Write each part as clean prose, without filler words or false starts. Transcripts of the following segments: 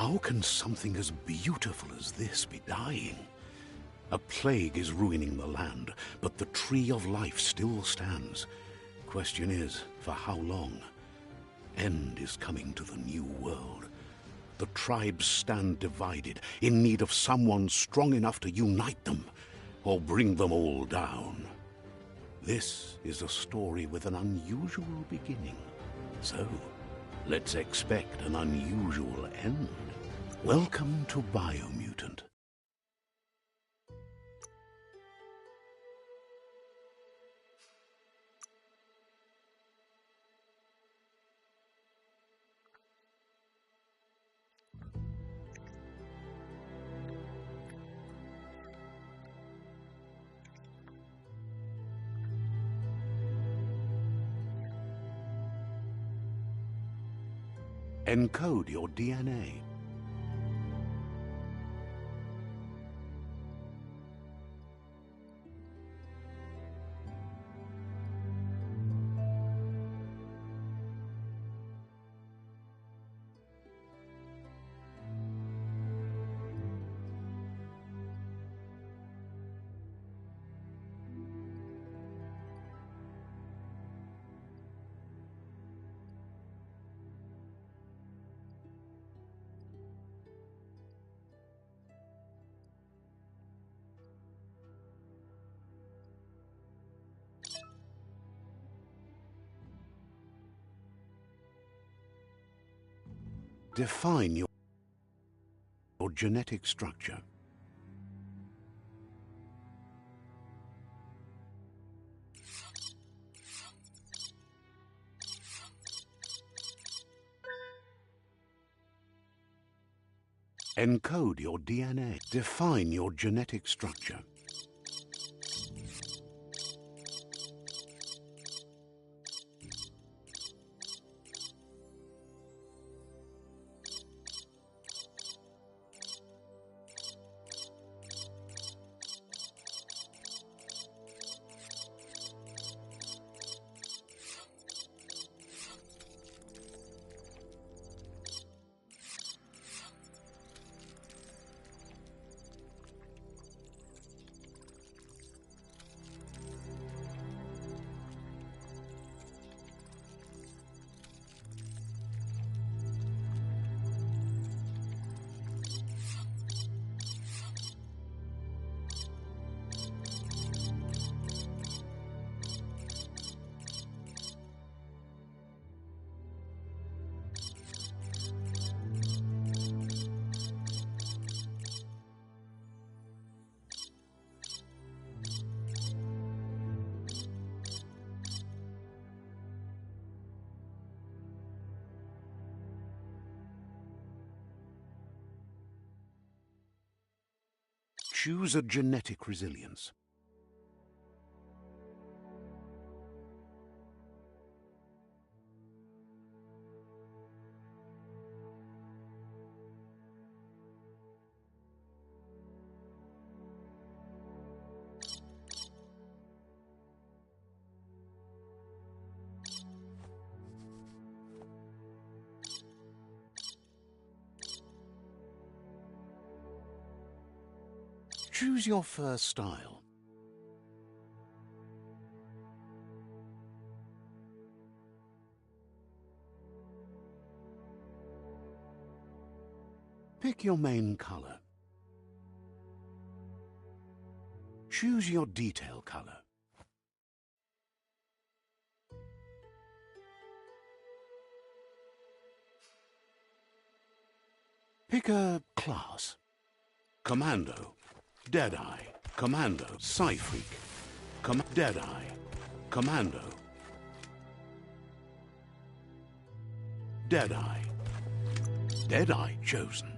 How can something as beautiful as this be dying? A plague is ruining the land, but the tree of life still stands. Question is, for how long? End is coming to the new world. The tribes stand divided, in need of someone strong enough to unite them, or bring them all down. This is a story with an unusual beginning. So, let's expect an unusual end. Welcome to Biomutant. Encode your DNA. Define your genetic structure. Encode your DNA. Define your genetic structure. Choose a genetic resilience. Choose your first style. Pick your main color. Choose your detail color. Pick a class. Commando. Deadeye, Commando, Psy-Freak, Deadeye, Commando, Deadeye, Deadeye chosen.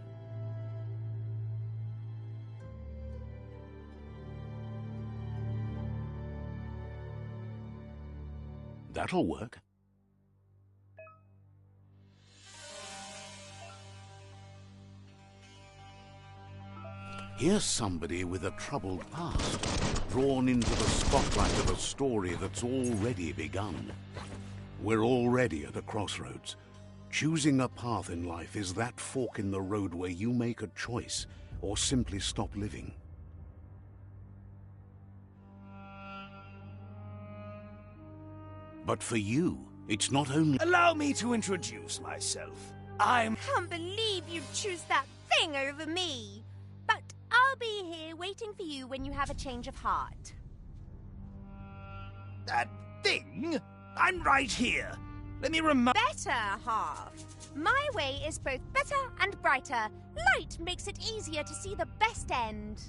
That'll work. Here's somebody with a troubled past, drawn into the spotlight of a story that's already begun. We're already at a crossroads. Choosing a path in life is that fork in the road where you make a choice or simply stop living. But for you, it's not only... Allow me to introduce myself. I'm... Can't believe you'd choose that thing over me. But I'll be here waiting for you when you have a change of heart. That thing? I'm right here. Let me remind... Better half. My way is both better and brighter. Light makes it easier to see the best end.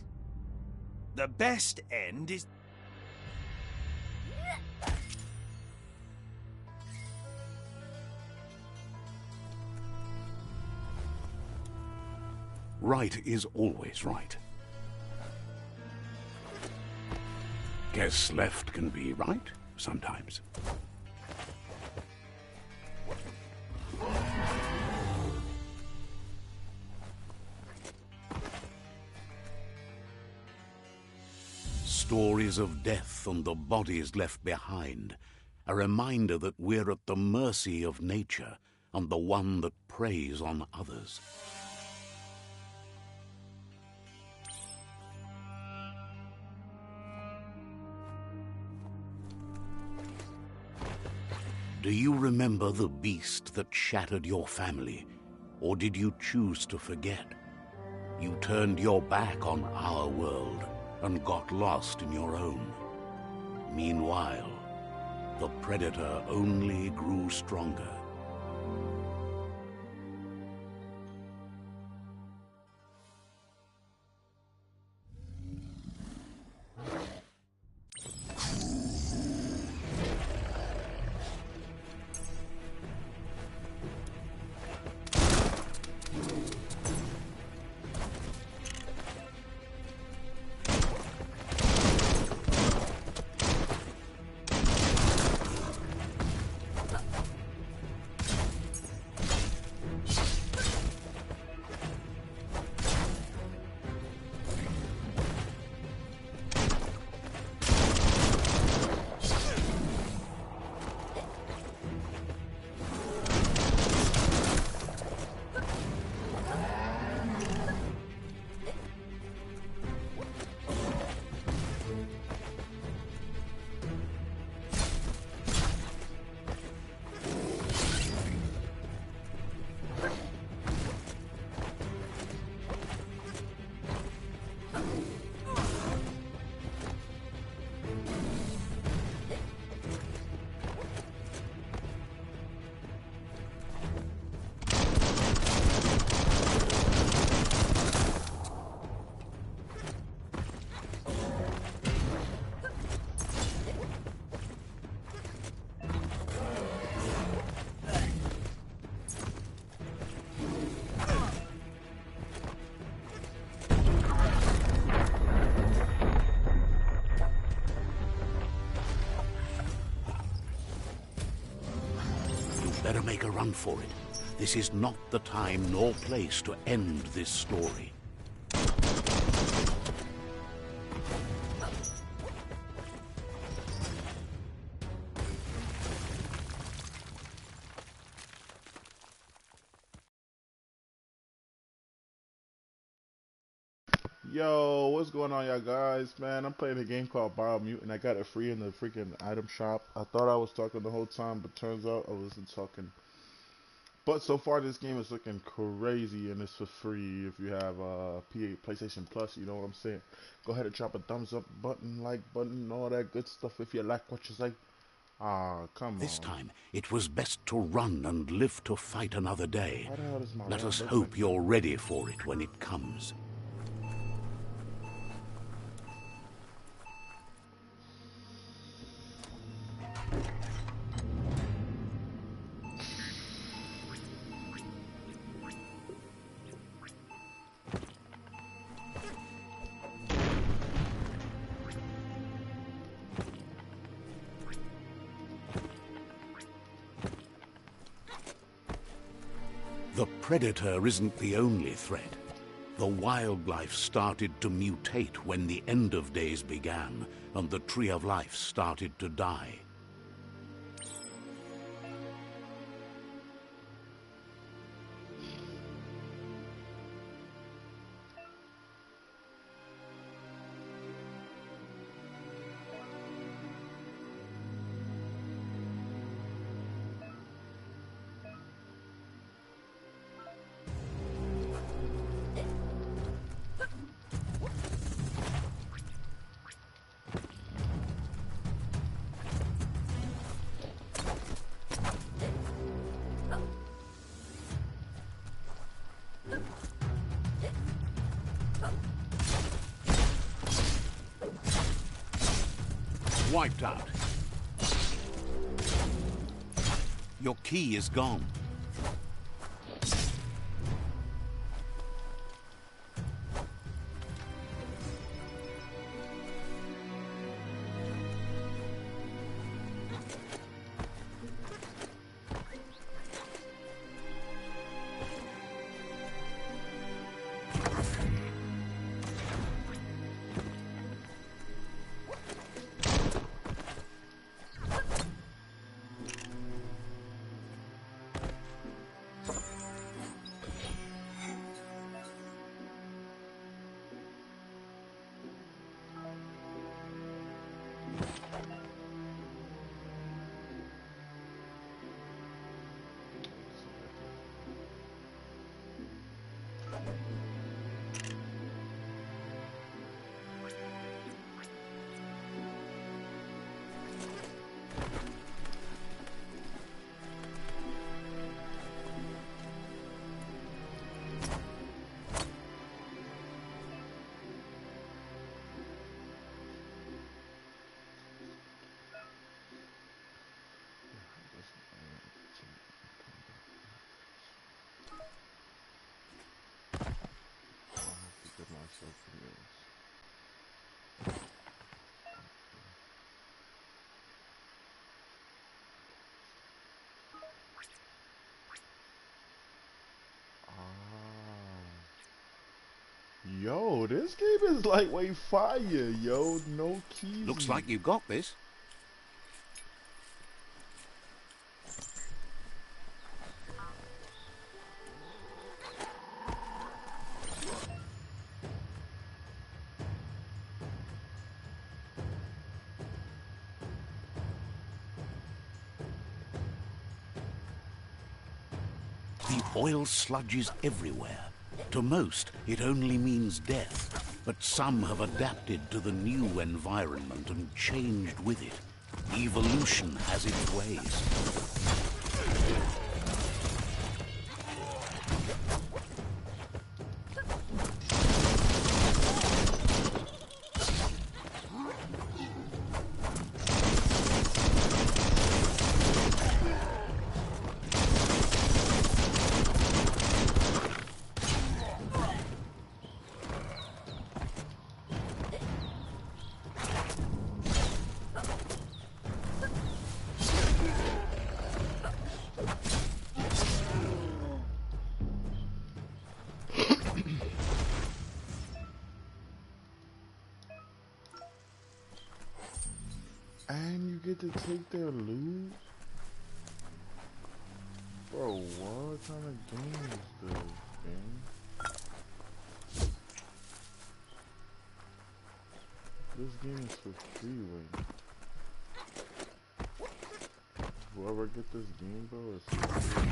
The best end is... Right is always right. Guess left can be right sometimes. Stories of death and the bodies left behind. A reminder that we're at the mercy of nature and the one that preys on others. Do you remember the beast that shattered your family? Or did you choose to forget? You turned your back on our world and got lost in your own. Meanwhile, the predator only grew stronger. Better make a run for it. This is not the time nor place to end this story. Yo, what's going on, y'all guys? Man, I'm playing a game called Biomutant. I got it free in the freaking item shop. I thought I was talking the whole time, but turns out I wasn't talking. But so far, this game is looking crazy, and it's for free if you have PlayStation Plus. You know what I'm saying? Go ahead and drop a thumbs up button, like button, all that good stuff if you like what you say. Ah, come on. This time, it was best to run and live to fight another day. How the hell does my Let us look hope like? you're ready for it when it comes. The predator isn't the only threat. The wildlife started to mutate when the end of days began, and the tree of life started to die. wiped out. Your key is gone. Yo, this game is lightweight fire, yo. No keys. Looks like you got this. The oil sludges everywhere. To most, it only means death, but some have adapted to the new environment and changed with it. Evolution has its ways. And you get to take their loot? Bro, what kind of game is this, man? This game is for free right now. Whoever get this game, bro, is for free.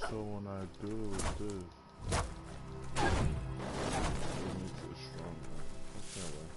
So when I do this, it makes it stronger. Okay, well.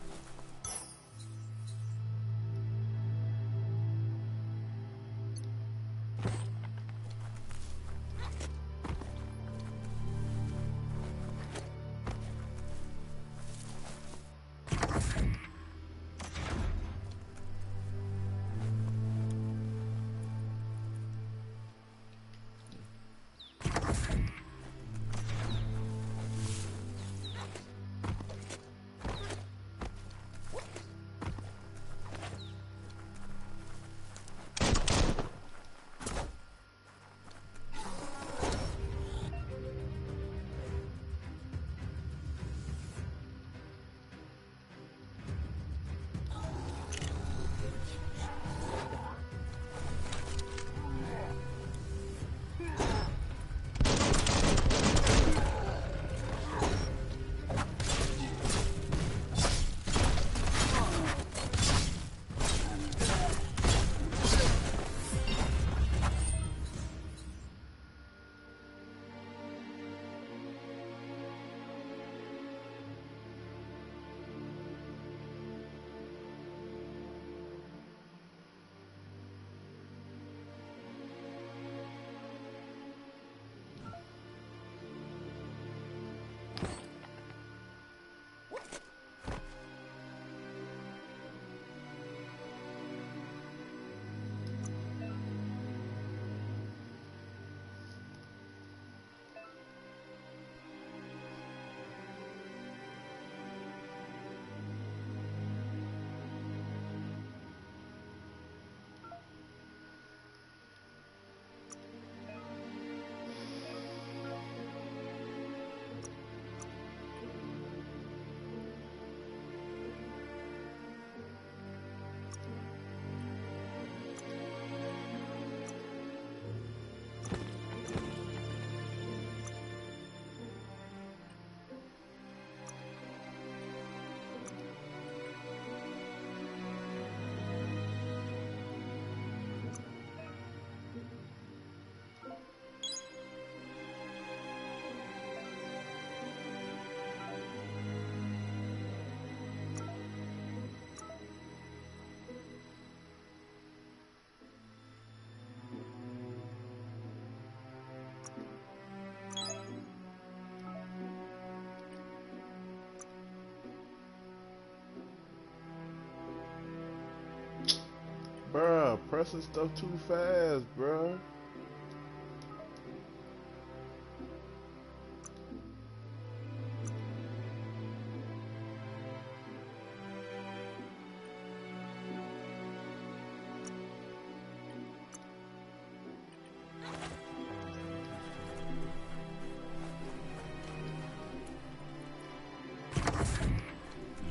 y'all pressing stuff too fast, bruh.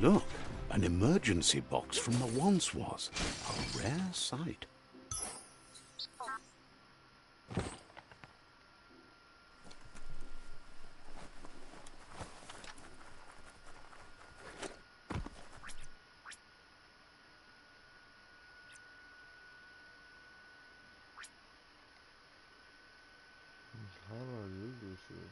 Look, an emergency box from the once was. A rare sight. How do I use this shit?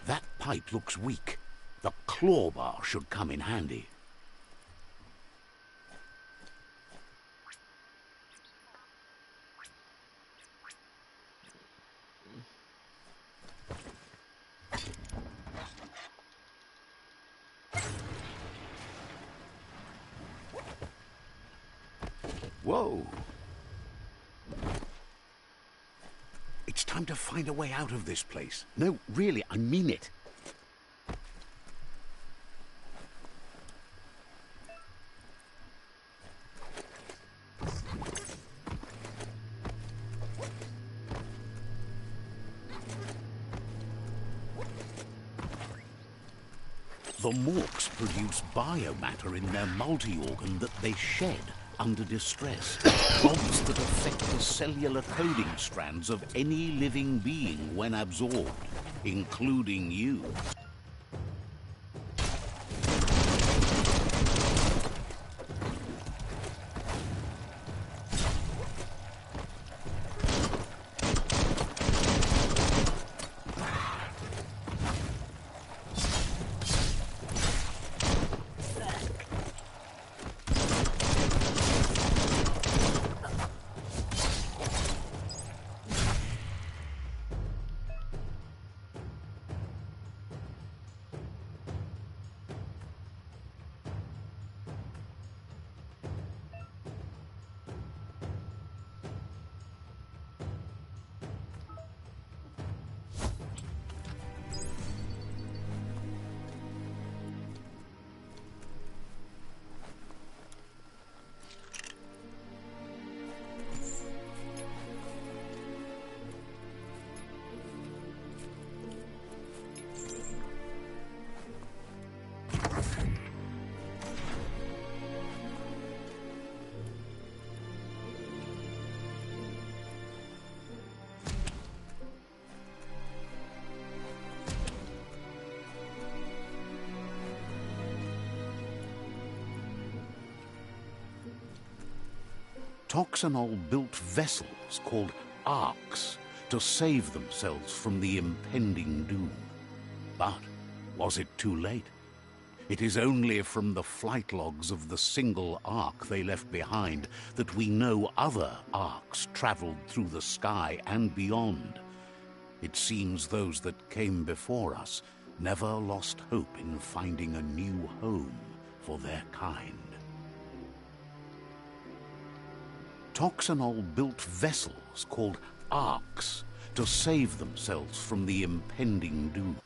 That pipe looks weak. The claw bar should come in handy. Whoa! It's time to find a way out of this place. No, really, I mean it. The morks produce biomatter in their multi-organ that they shed under distress. Bonds that affect the cellular coding strands of any living being when absorbed, including you. Toxanol built vessels called arks to save themselves from the impending doom. But was it too late? It is only from the flight logs of the single ark they left behind that we know other arks traveled through the sky and beyond. It seems those that came before us never lost hope in finding a new home for their kind. Toxanol built vessels called arks to save themselves from the impending doom.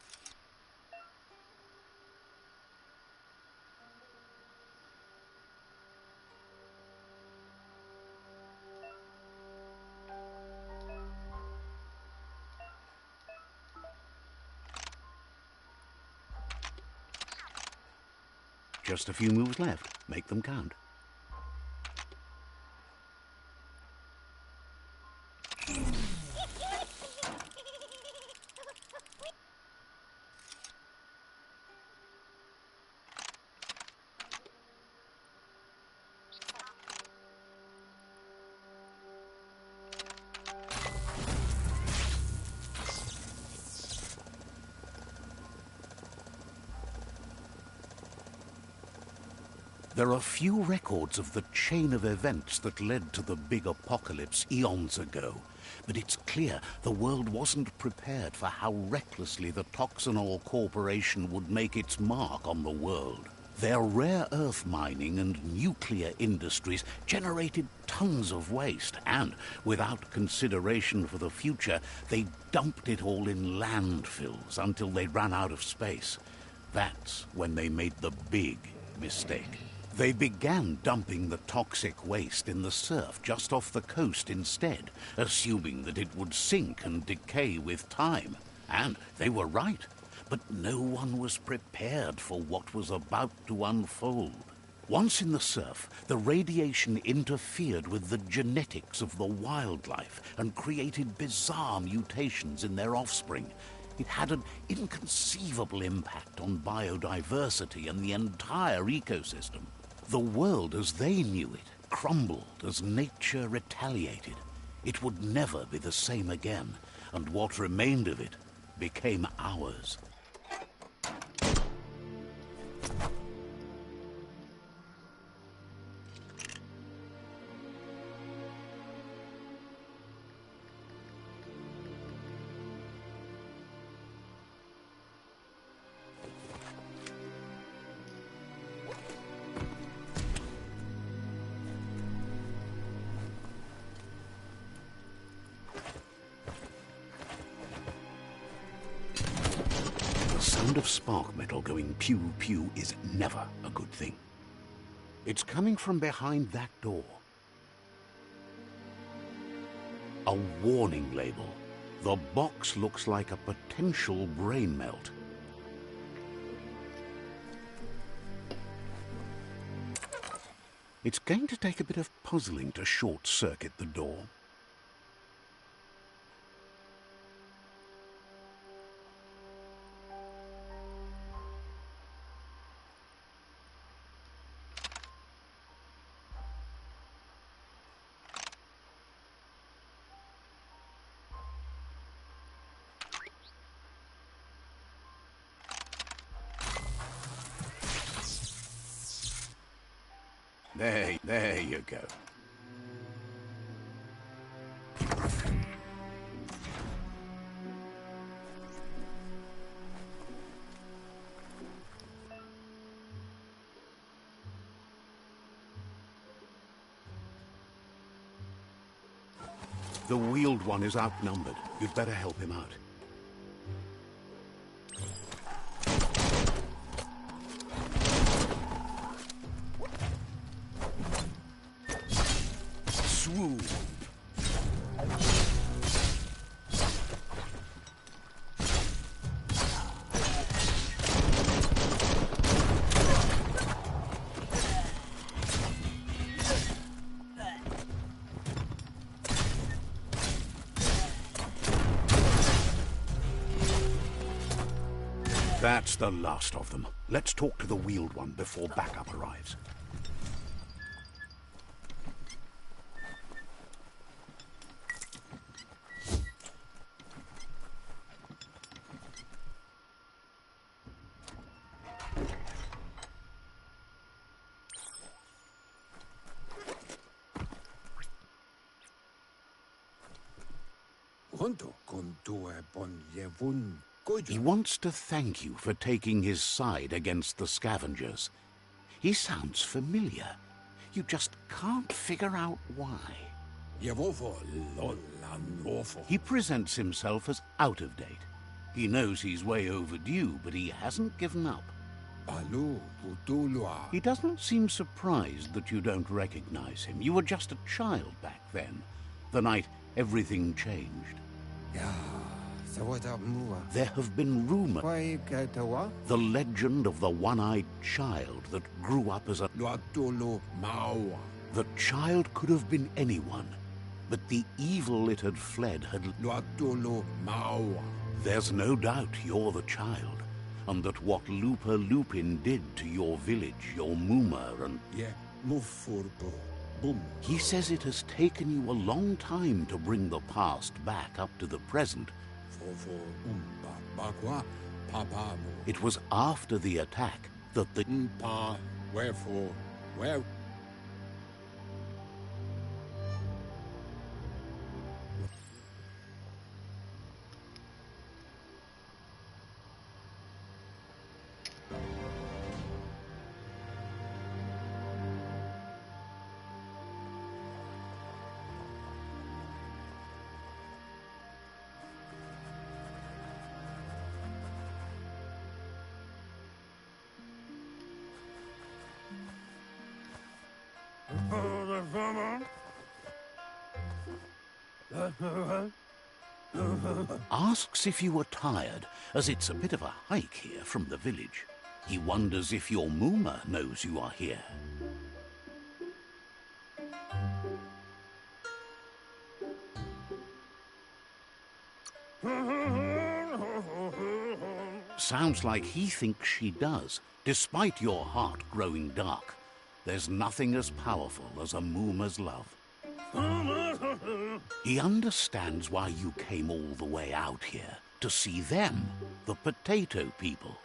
Just a few moves left. Make them count. There are few records of the chain of events that led to the big apocalypse eons ago, but it's clear the world wasn't prepared for how recklessly the Toxanol Corporation would make its mark on the world. Their rare earth mining and nuclear industries generated tons of waste, and without consideration for the future, they dumped it all in landfills until they ran out of space. That's when they made the big mistake. They began dumping the toxic waste in the surf just off the coast instead, assuming that it would sink and decay with time. And they were right. But no one was prepared for what was about to unfold. Once in the surf, the radiation interfered with the genetics of the wildlife and created bizarre mutations in their offspring. It had an inconceivable impact on biodiversity and the entire ecosystem. The world as they knew it crumbled as nature retaliated. It would never be the same again, and what remained of it became ours. The sound of spark metal going pew-pew is never a good thing. It's coming from behind that door. A warning label. The box looks like a potential brain melt. It's going to take a bit of puzzling to short-circuit the door. There you go. The wheeled one is outnumbered. You'd better help him out. Swoop. That's the last of them. Let's talk to the wheeled one before backup arrives. He wants to thank you for taking his side against the scavengers. He sounds familiar. You just can't figure out why. He presents himself as out of date. He knows he's way overdue, but he hasn't given up. He doesn't seem surprised that you don't recognize him. You were just a child back then, the night everything changed. There have been rumors. The legend of the one-eyed child that grew up as a... The child could have been anyone, but the evil it had fled had... There's no doubt you're the child, and that what Lupa Lupin did to your village, your Muma, and... He says it has taken you a long time to bring the past back up to the present. It was after the attack that the... Where? Asks if you are tired, as it's a bit of a hike here from the village. He wonders if your Mooma knows you are here. Sounds like he thinks she does, despite your heart growing dark. There's nothing as powerful as a Mooma's love. He understands why you came all the way out here, to see them, the potato people.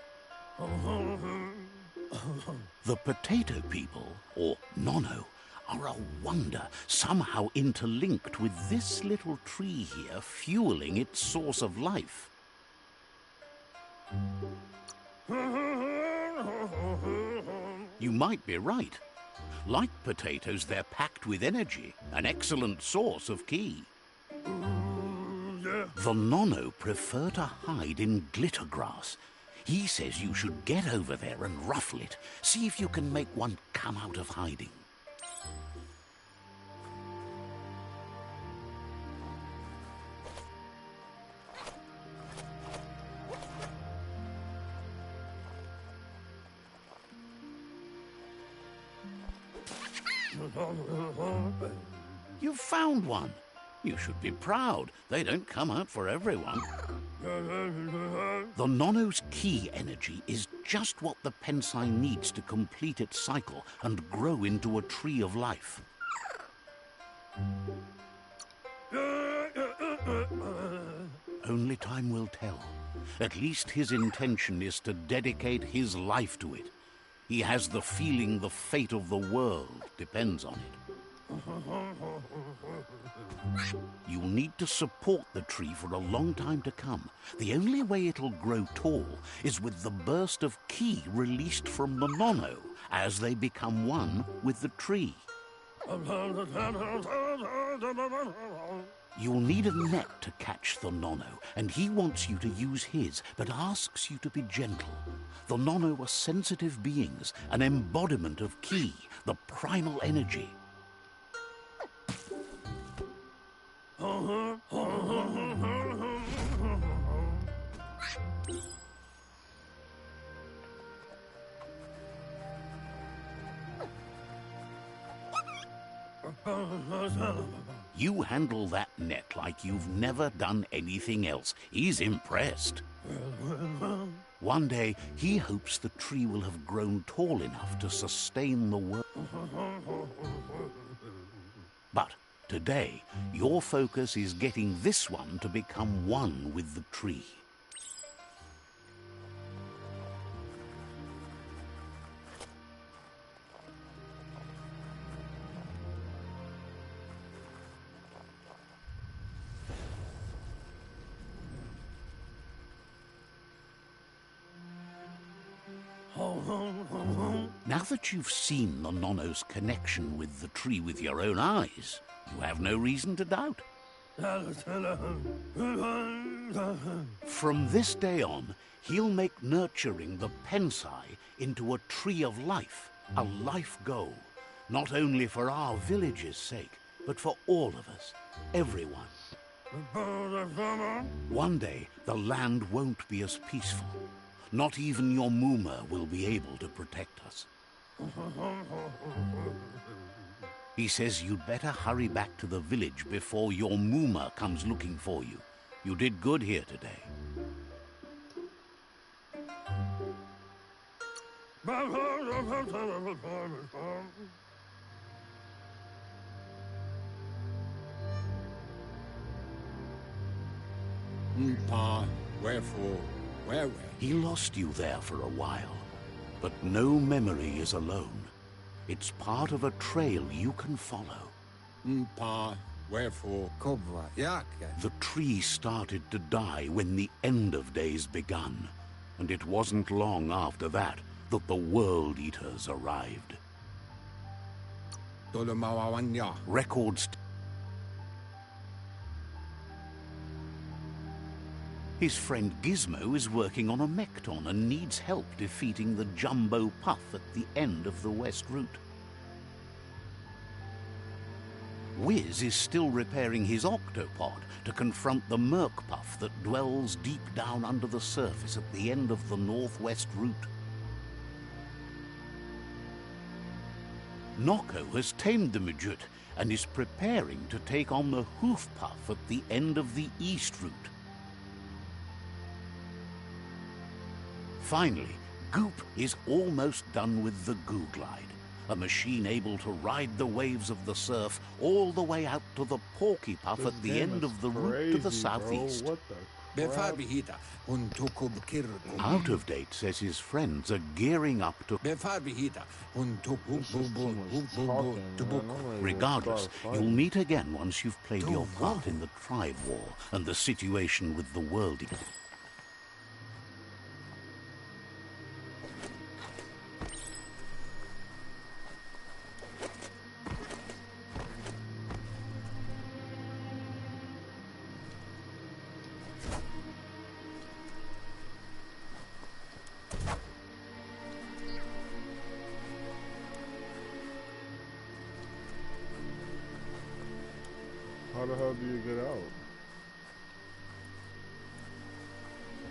The potato people, or Nono, are a wonder, somehow interlinked with this little tree here, fueling its source of life. You might be right. Like potatoes, they're packed with energy, an excellent source of ki. The Nono prefer to hide in glitter grass. He says you should get over there and ruffle it. See if you can make one come out of hiding. You've found one. You should be proud. They don't come out for everyone. The Nono's ki energy is just what the Pensai needs to complete its cycle and grow into a tree of life. Only time will tell. At least his intention is to dedicate his life to it. He has the feeling the fate of the world depends on it. You'll need to support the tree for a long time to come. The only way it'll grow tall is with the burst of ki released from the Nono as they become one with the tree. You'll need a net to catch the Nono, and he wants you to use his, but asks you to be gentle. The Nono are sensitive beings, an embodiment of ki, the primal energy. You handle that net like you've never done anything else. He's impressed. One day, he hopes the tree will have grown tall enough to sustain the world. But today, your focus is getting this one to become one with the tree. Now that you've seen the Nono's connection with the tree with your own eyes, you have no reason to doubt. From this day on, he'll make nurturing the Pensai into a tree of life, a life goal, not only for our village's sake, but for all of us, everyone. One day, the land won't be as peaceful. Not even your Mooma will be able to protect us. He says you'd better hurry back to the village before your Mooma comes looking for you. You did good here today. Wherefore? Where? He lost you there for a while, but no memory is alone. It's part of a trail you can follow. Pa, wherefore? Kobwa, yaka. The tree started to die when the end of days begun, and it wasn't long after that that the World Eaters arrived. Tolomawawanya. Records. His friend Gizmo is working on a Mekton and needs help defeating the Jumbo Puff at the end of the West Route. Wiz is still repairing his octopod to confront the Merc Puff that dwells deep down under the surface at the end of the Northwest Route. Noko has tamed the Midget and is preparing to take on the Hoof Puff at the end of the East Route. Finally, Goop is almost done with the Googlide, a machine able to ride the waves of the surf all the way out to the Porky Puff at the end of the route to the southeast. What the crap? Befarbihita, un tukub kirkum. Out of Date says his friends are gearing up to... Befarbihita, un tukub This is too much talking, man. I'm ready to Regardless, start you'll fighting. meet again once you've played your part in the Tribe War and the situation with the World Eater. How the hell do you get out?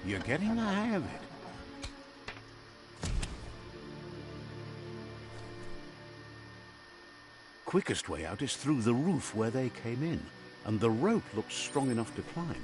You're getting the hang of it. Quickest way out is through the roof where they came in, and the rope looks strong enough to climb.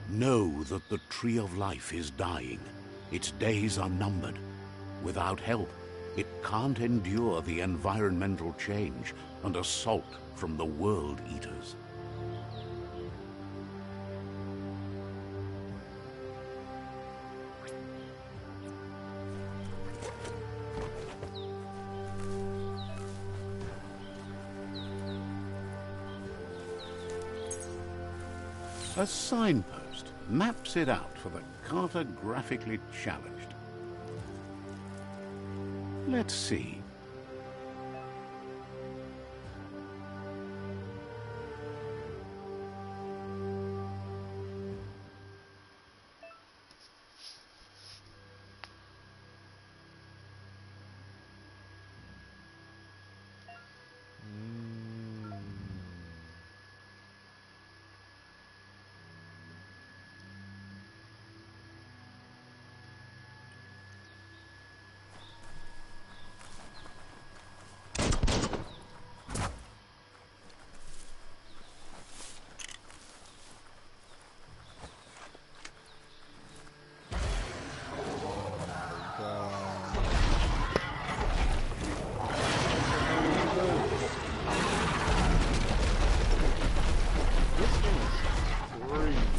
Know that the Tree of Life is dying. Its days are numbered. Without help, it can't endure the environmental change and assault from the World Eaters. A signpost maps it out for the cartographically challenged. Let's see.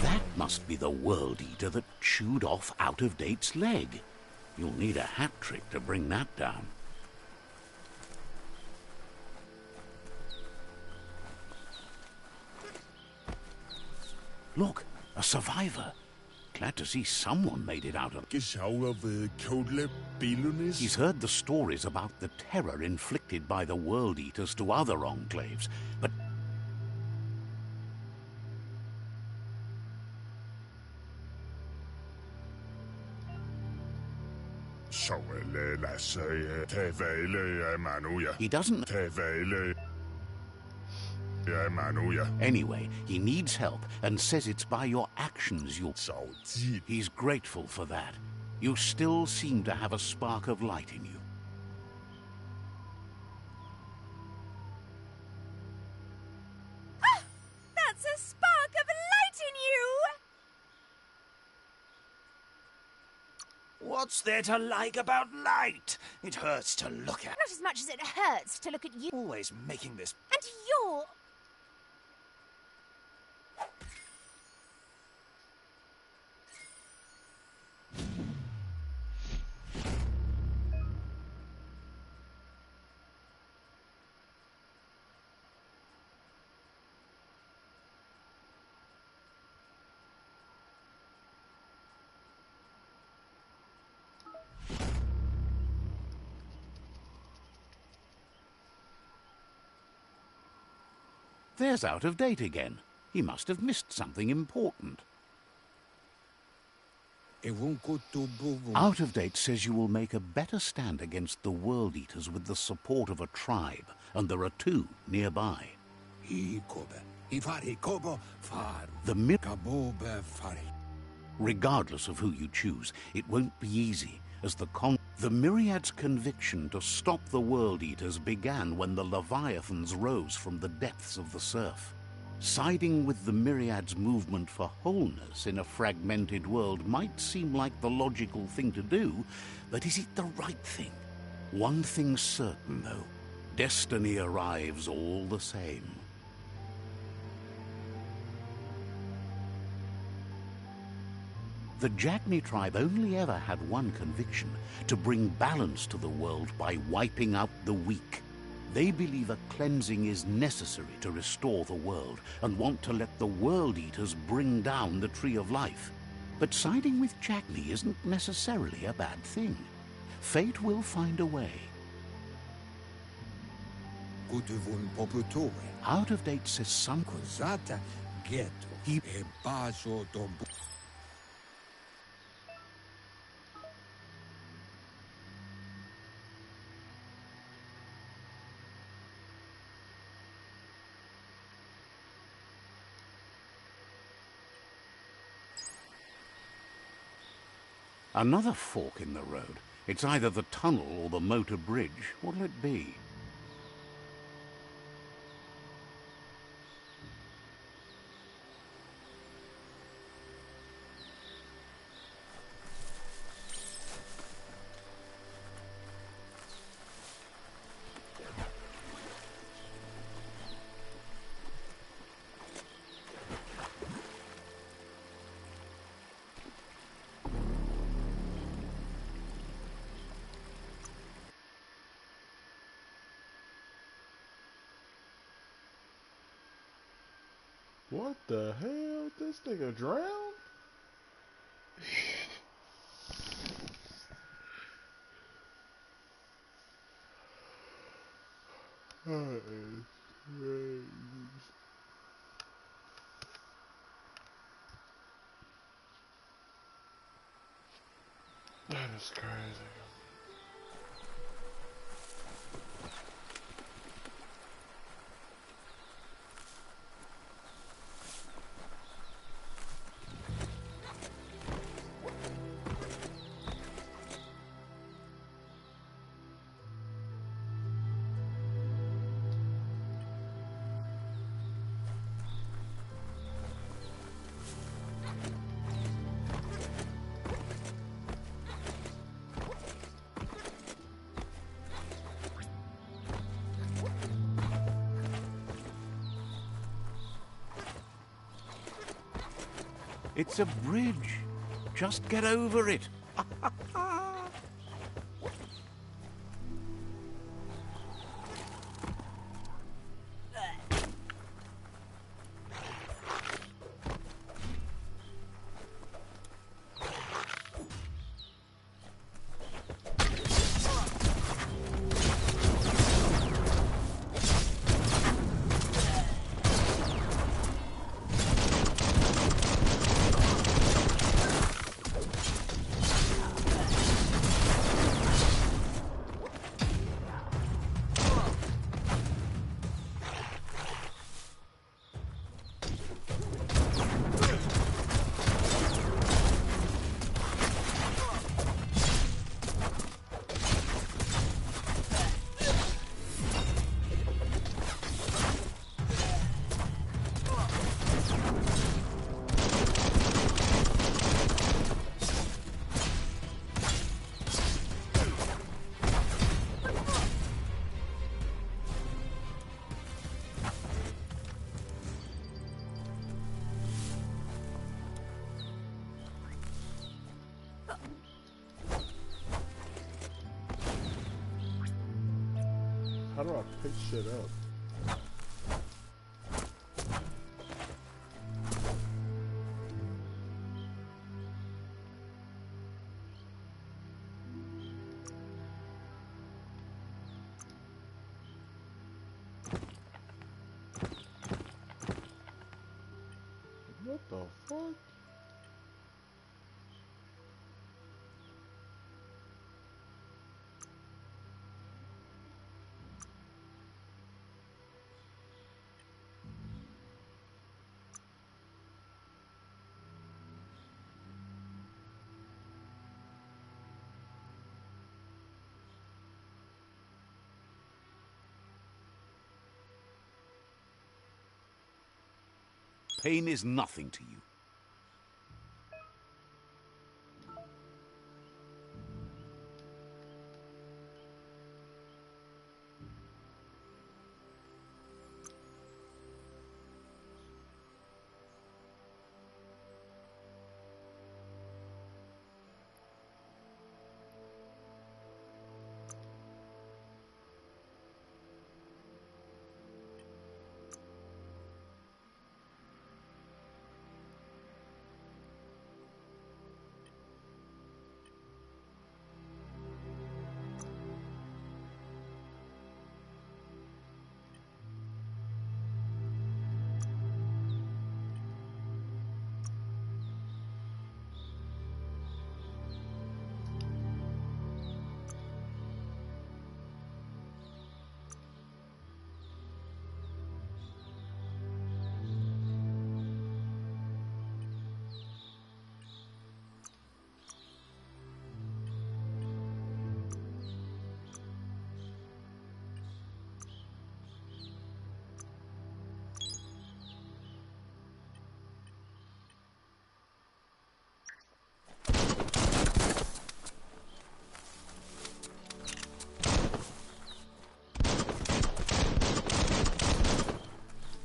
That must be the World Eater that chewed off Out of Date's leg. You'll need a hat trick to bring that down. Look, a survivor. Glad to see someone made it out of... He's heard the stories about the terror inflicted by the World Eaters to other enclaves, but... he doesn't... Anyway, he needs help and says it's by your actions you'll... He's grateful for that. You still seem to have a spark of light in you. That's a spark of light in you! What's there to like about light? It hurts to look at. Not as much as it hurts to look at you. Always making this. And you're... There's Out of Date again. He must have missed something important. Out of Date says you will make a better stand against the World Eaters with the support of a tribe, and there are 2 nearby. Regardless of who you choose, it won't be easy, as the Myriad's conviction to stop the World Eaters began when the Leviathans rose from the depths of the surf. Siding with the Myriad's movement for wholeness in a fragmented world might seem like the logical thing to do, but is it the right thing? One thing's certain, though. Destiny arrives all the same. The Jagni tribe only ever had one conviction: to bring balance to the world by wiping out the weak. They believe a cleansing is necessary to restore the world, and want to let the World Eaters bring down the Tree of Life. But siding with Jagni isn't necessarily a bad thing. Fate will find a way. Out of Date says some... Another fork in the road. It's either the tunnel or the motor bridge. What'll it be? What the hell? This nigga drowned? That is crazy. That is crazy. It's a bridge. Just get over it. do I pick shit up? What the fuck? Pain is nothing to you.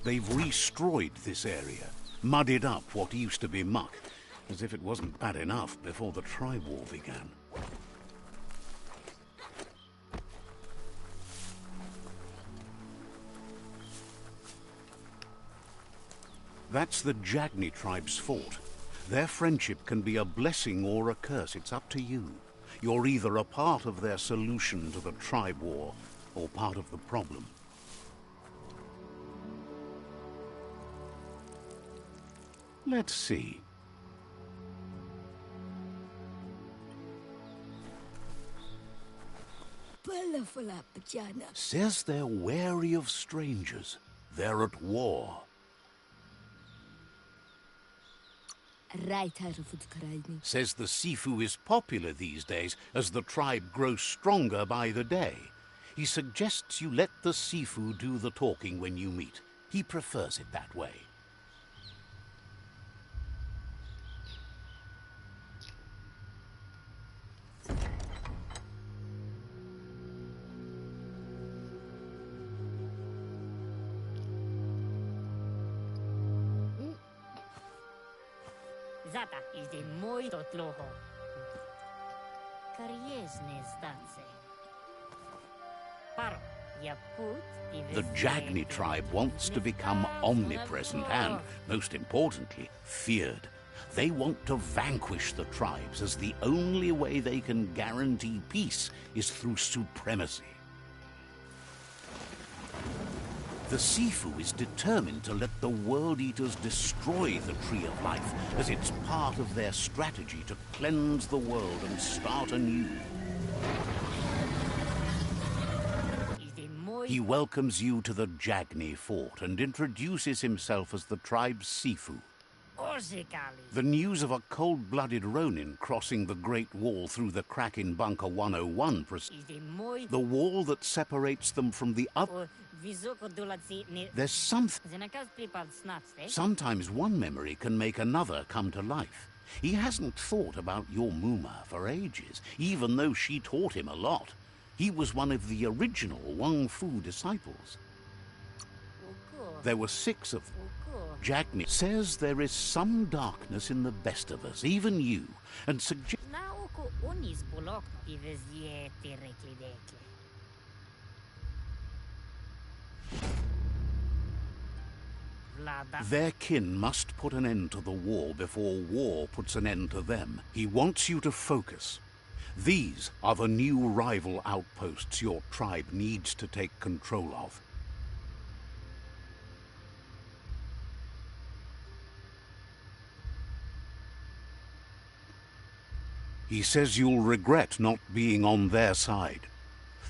They've destroyed this area, muddied up what used to be muck, as if it wasn't bad enough before the tribe war began. That's the Jagni tribe's fort. Their friendship can be a blessing or a curse. It's up to you. You're either a part of their solution to the tribe war, or part of the problem. Let's see. Says they're wary of strangers. They're at war. Says the Sifu is popular these days as the tribe grows stronger by the day. He suggests you let the Sifu do the talking when you meet. He prefers it that way. Zata is de moi tot loho. Kariesne zdace. Paro, ya put. The Jagni tribe wants to become omnipresent and, most importantly, feared. They want to vanquish the tribes, as the only way they can guarantee peace is through supremacy. The Sifu is determined to let the World Eaters destroy the Tree of Life, as it's part of their strategy to cleanse the world and start anew. He welcomes you to the Jagni fort and introduces himself as the tribe's Sifu. The news of a cold-blooded Ronin crossing the Great Wall through the crack in Bunker 101, the wall that separates them from the other. There's something. Sometimes one memory can make another come to life. He hasn't thought about your Muma for ages, even though she taught him a lot. He was one of the original Wang Fu disciples. There were 6 of them. Jagni says there is some darkness in the best of us, even you, and suggests... Blada. Their kin must put an end to the war before war puts an end to them. He wants you to focus. These are the new rival outposts your tribe needs to take control of. He says you'll regret not being on their side.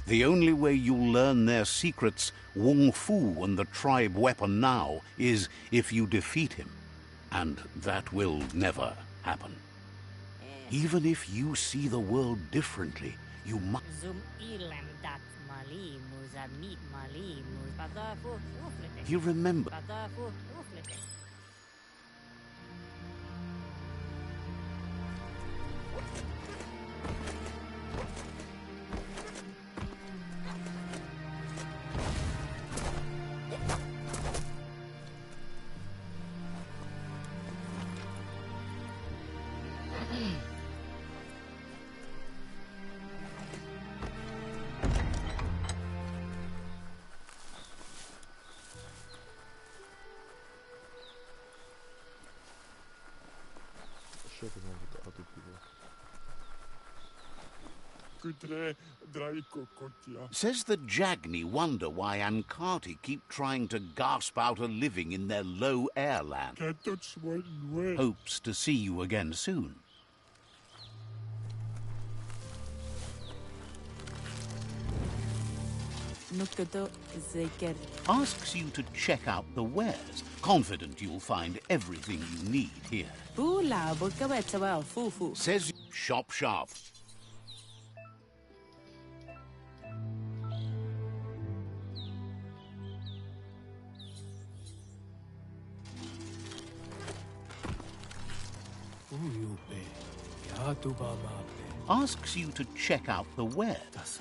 The only way you'll learn their secrets, Wung Fu and the tribe weapon now, is if you defeat him. And that will never happen. Even if you see the world differently, you must... Zum ilam dat mali muzamit mali muzadafu uflete. You remember... Badafu uflete. Shipping over to other people. Says the Jagni wonder why Ankati keep trying to gasp out a living in their low air land. Hopes to see you again soon. Asks you to check out the wares, confident you'll find everything you need here. Says shop sharp. Asks you to check out the wares.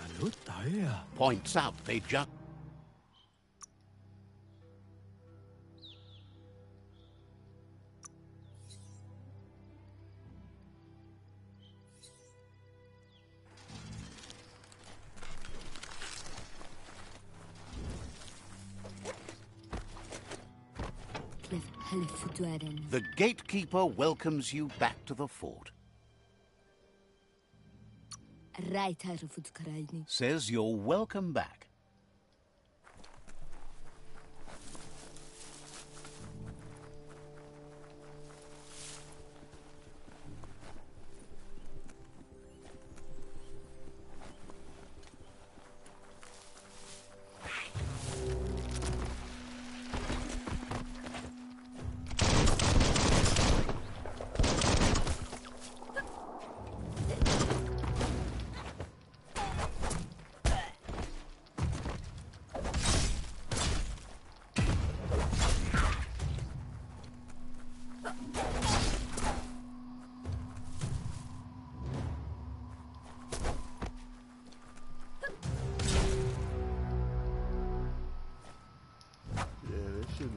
Points out they just... The gatekeeper welcomes you back to the fort. Says you're welcome back.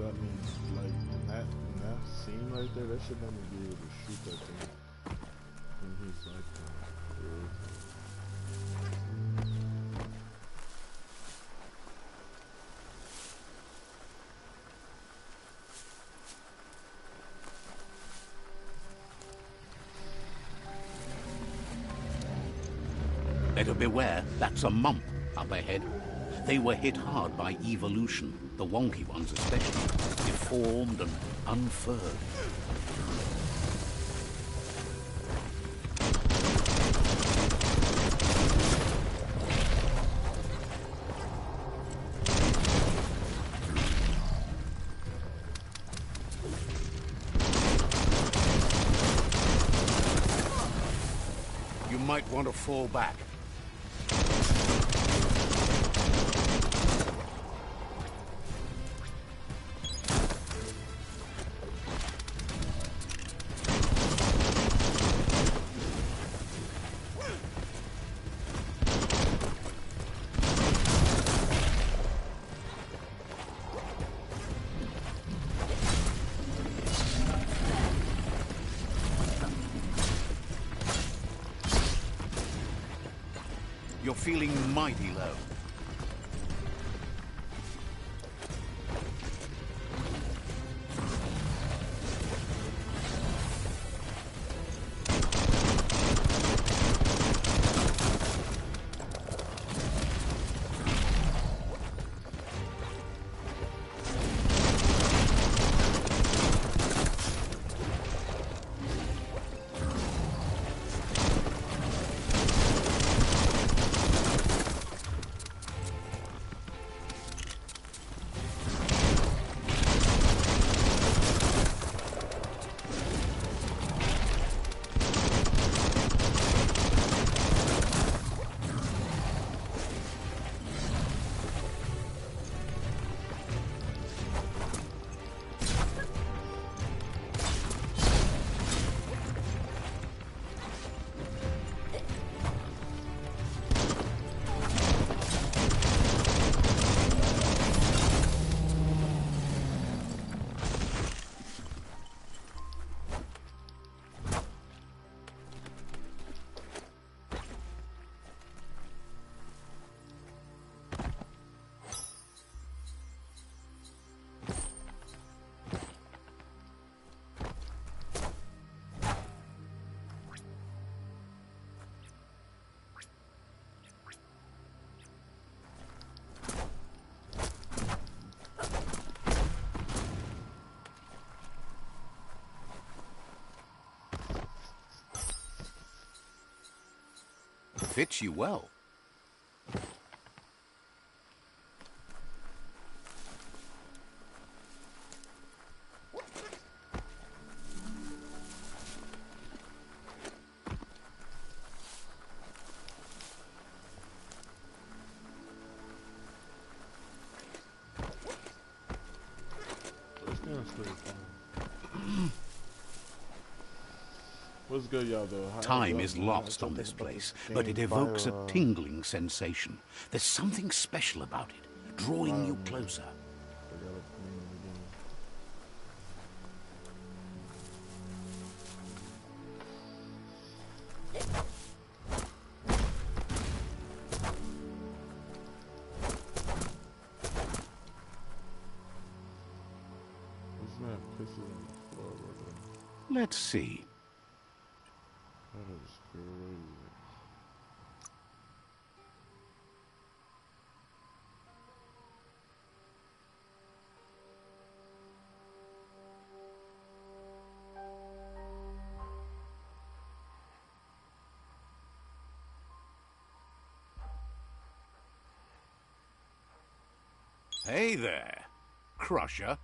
Let me, like, in that scene right there, that should let me be able to shoot that thing when he's like, Better beware, that's a mump up ahead. They were hit hard by evolution, the wonky ones especially, deformed and unfurred. You might want to fall back. You're feeling mighty low. Fits you well. What's good, y'all, though? Time is lost on this place, but it evokes a tingling sensation. There's something special about it, drawing you closer. Let's see. That is crazy. Hey there, Crusher.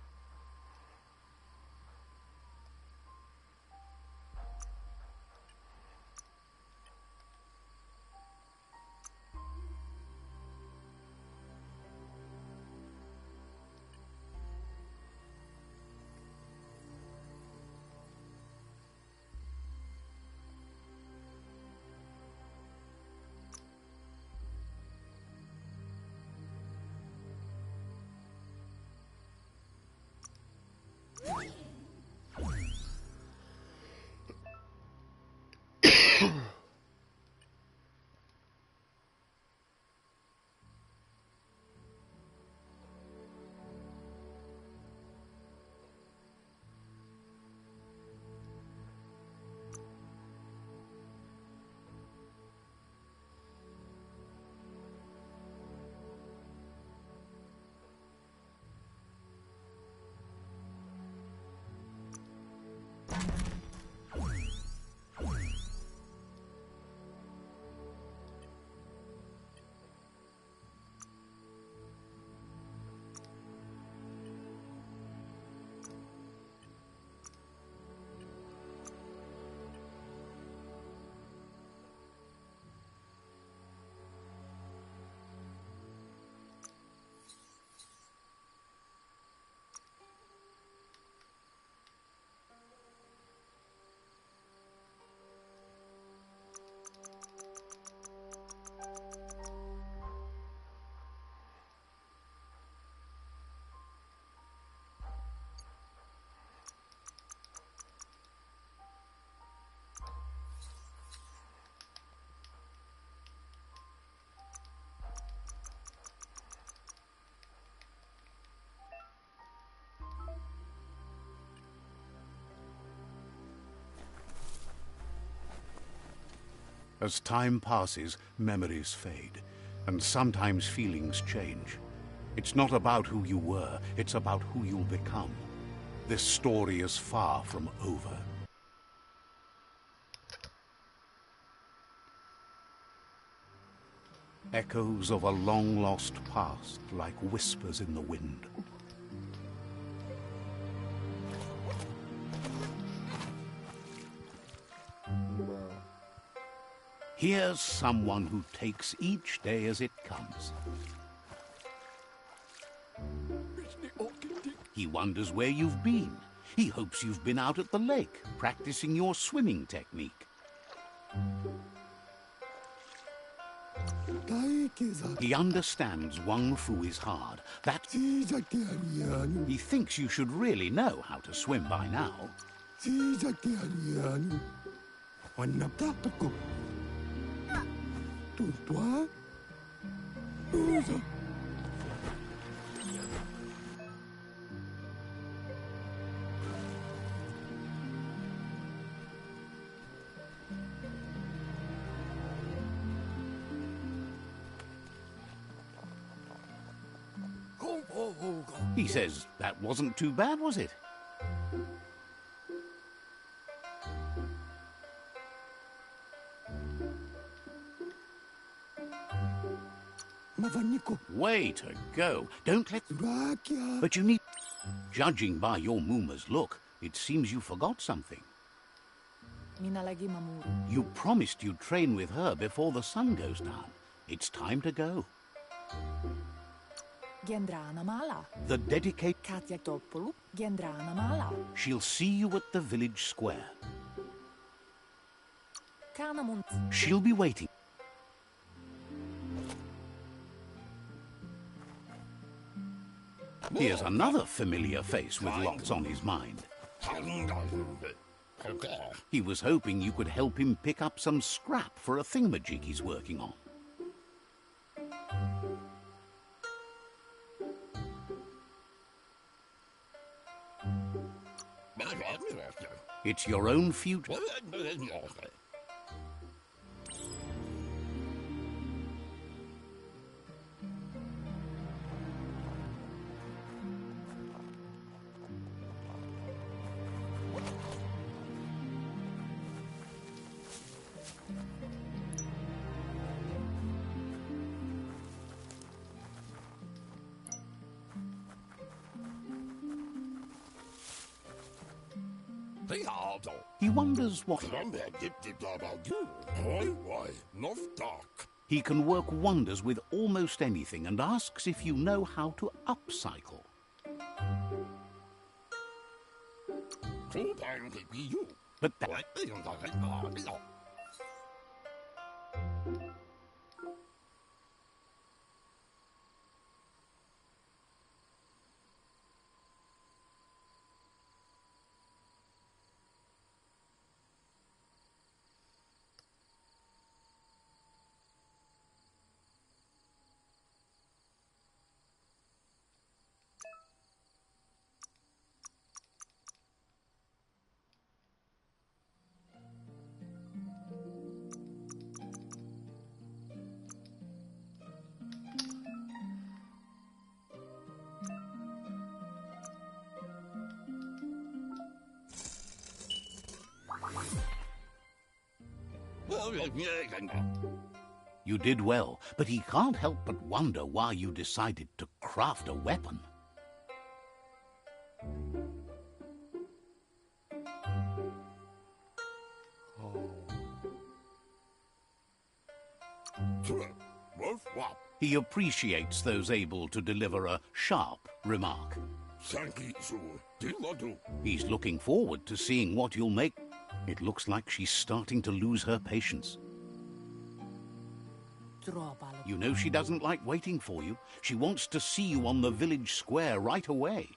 As time passes, memories fade, and sometimes feelings change. It's not about who you were, it's about who you'll become. This story is far from over. Echoes of a long-lost past, like whispers in the wind. Here's someone who takes each day as it comes. He wonders where you've been. He hopes you've been out at the lake, practicing your swimming technique. He understands Wang Fu is hard. He thinks you should really know how to swim by now. He says, that wasn't too bad, was it? Way to go. Don't let... But you need... Judging by your Mooma's look, it seems you forgot something. You promised you'd train with her before the sun goes down. It's time to go. The dedicate... She'll see you at the village square. She'll be waiting. Here's another familiar face with lots on his mind. He was hoping you could help him pick up some scrap for a thingamajig he's working on. It's your own future. He wonders what... He can work wonders with almost anything and asks if you know how to upcycle. But that... You did well, but he can't help but wonder why you decided to craft a weapon. He appreciates those able to deliver a sharp remark. He's looking forward to seeing what you'll make. It looks like she's starting to lose her patience. You know she doesn't like waiting for you. She wants to see you on the village square right away.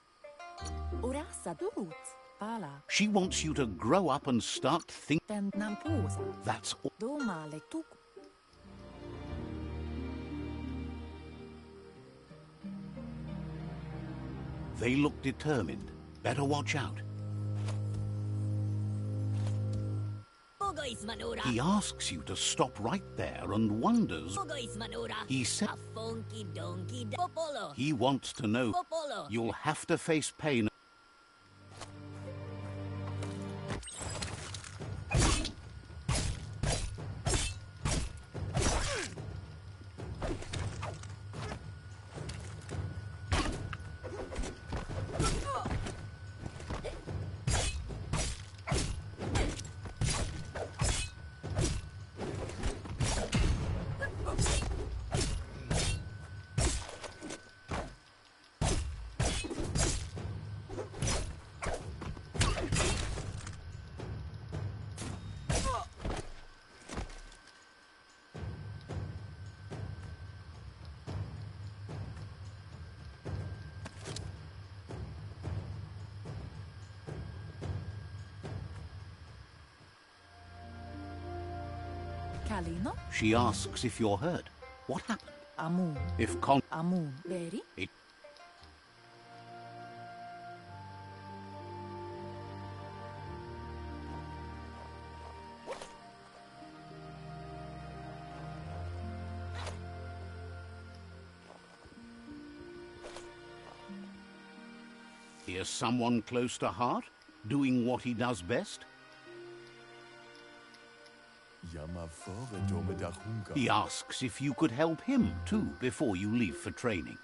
She wants you to grow up and start thinking. That's all. They look determined. Better watch out. He asks you to stop right there and wonders. He said he wants to know. You'll have to face pain. She asks if you're hurt. What happened? If it... Here's someone close to heart, doing what he does best. He asks if you could help him too before you leave for training.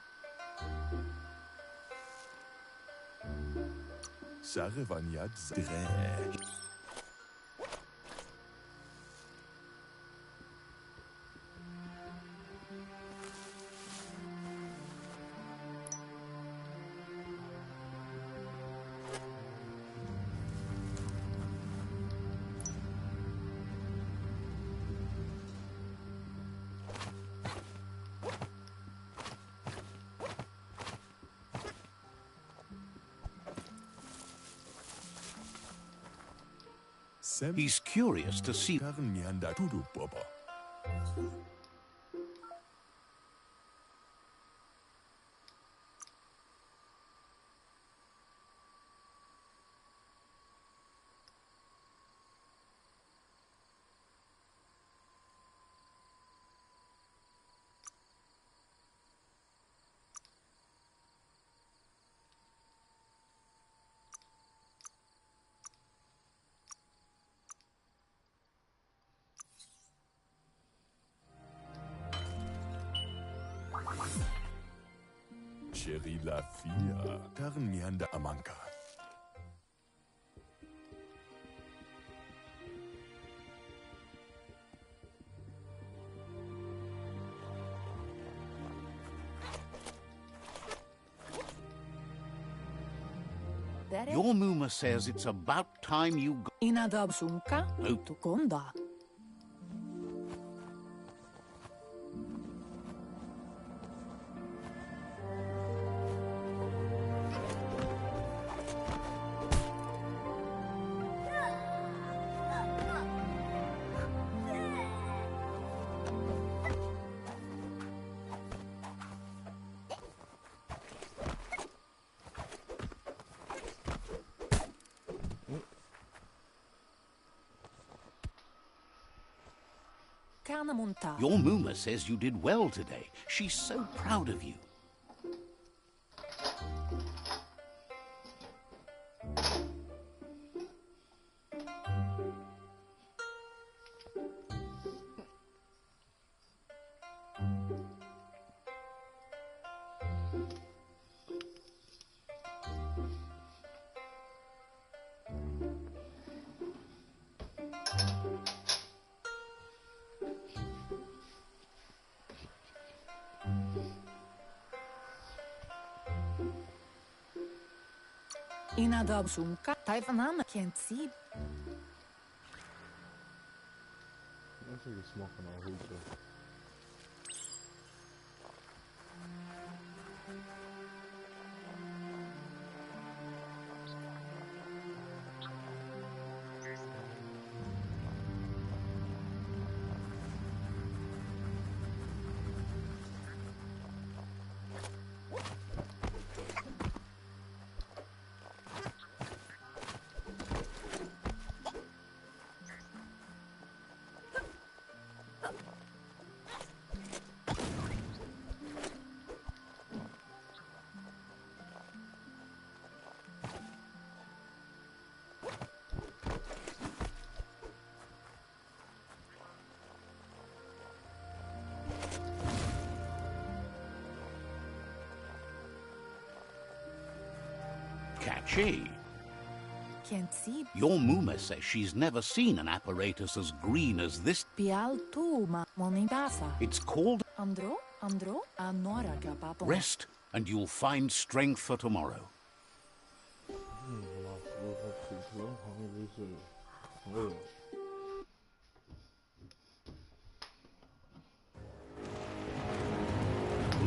He's curious to see. Chérie la fille, Tarnianda Amanka. Your Muma says it's about time you go. Inadabsunka Nope. tukonda. Kanamunta. Your Muma says you did well today. She's so proud of you. Inadabsunka taifanana can't see. Looks like it's smoking on who too. Catchy. Can't see. Your Muma says she's never seen an apparatus as green as this. Pial tu ma monindasa. It's called Andro, anora kapapo. rest, and you'll find strength for tomorrow.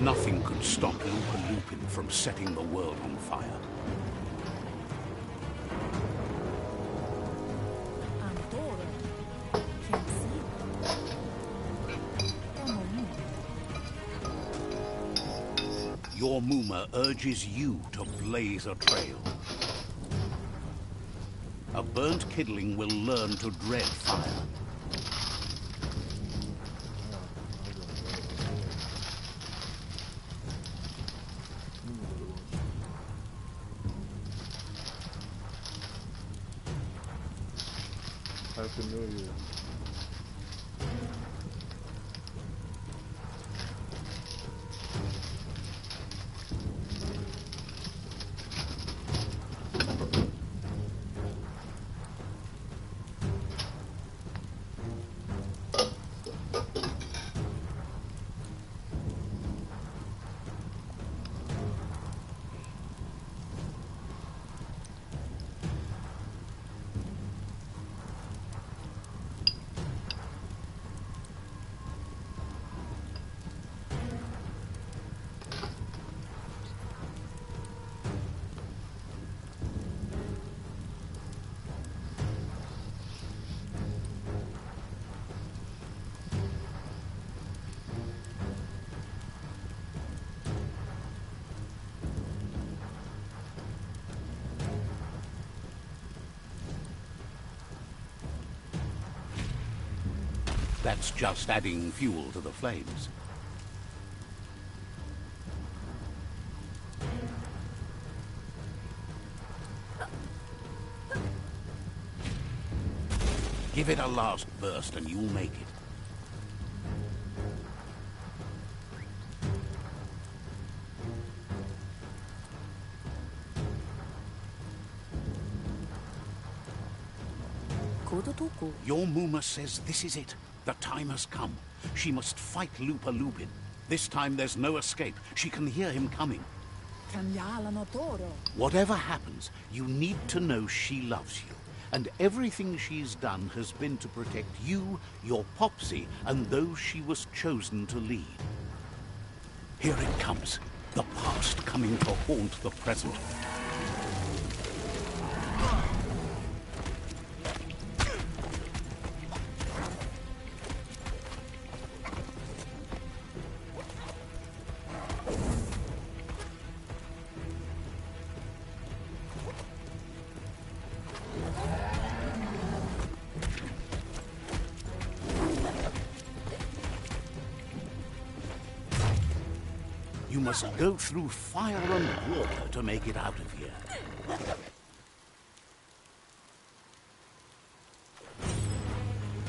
Nothing could stop Loompa Lupin from setting the world on fire. Andoro. Can't see. Your Muma urges you to blaze a trail. A burnt kidling will learn to dread fire. Happy New Year. That's just adding fuel to the flames. Give it a last burst and you'll make it. Your Muma says this is it. The time has come. She must fight Lupa Lupin. This time there's no escape. She can hear him coming. Whatever happens, you need to know she loves you. And everything she's done has been to protect you, your Popsy, and those she was chosen to lead. Here it comes. The past coming to haunt the present. You must go through fire and water to make it out of here.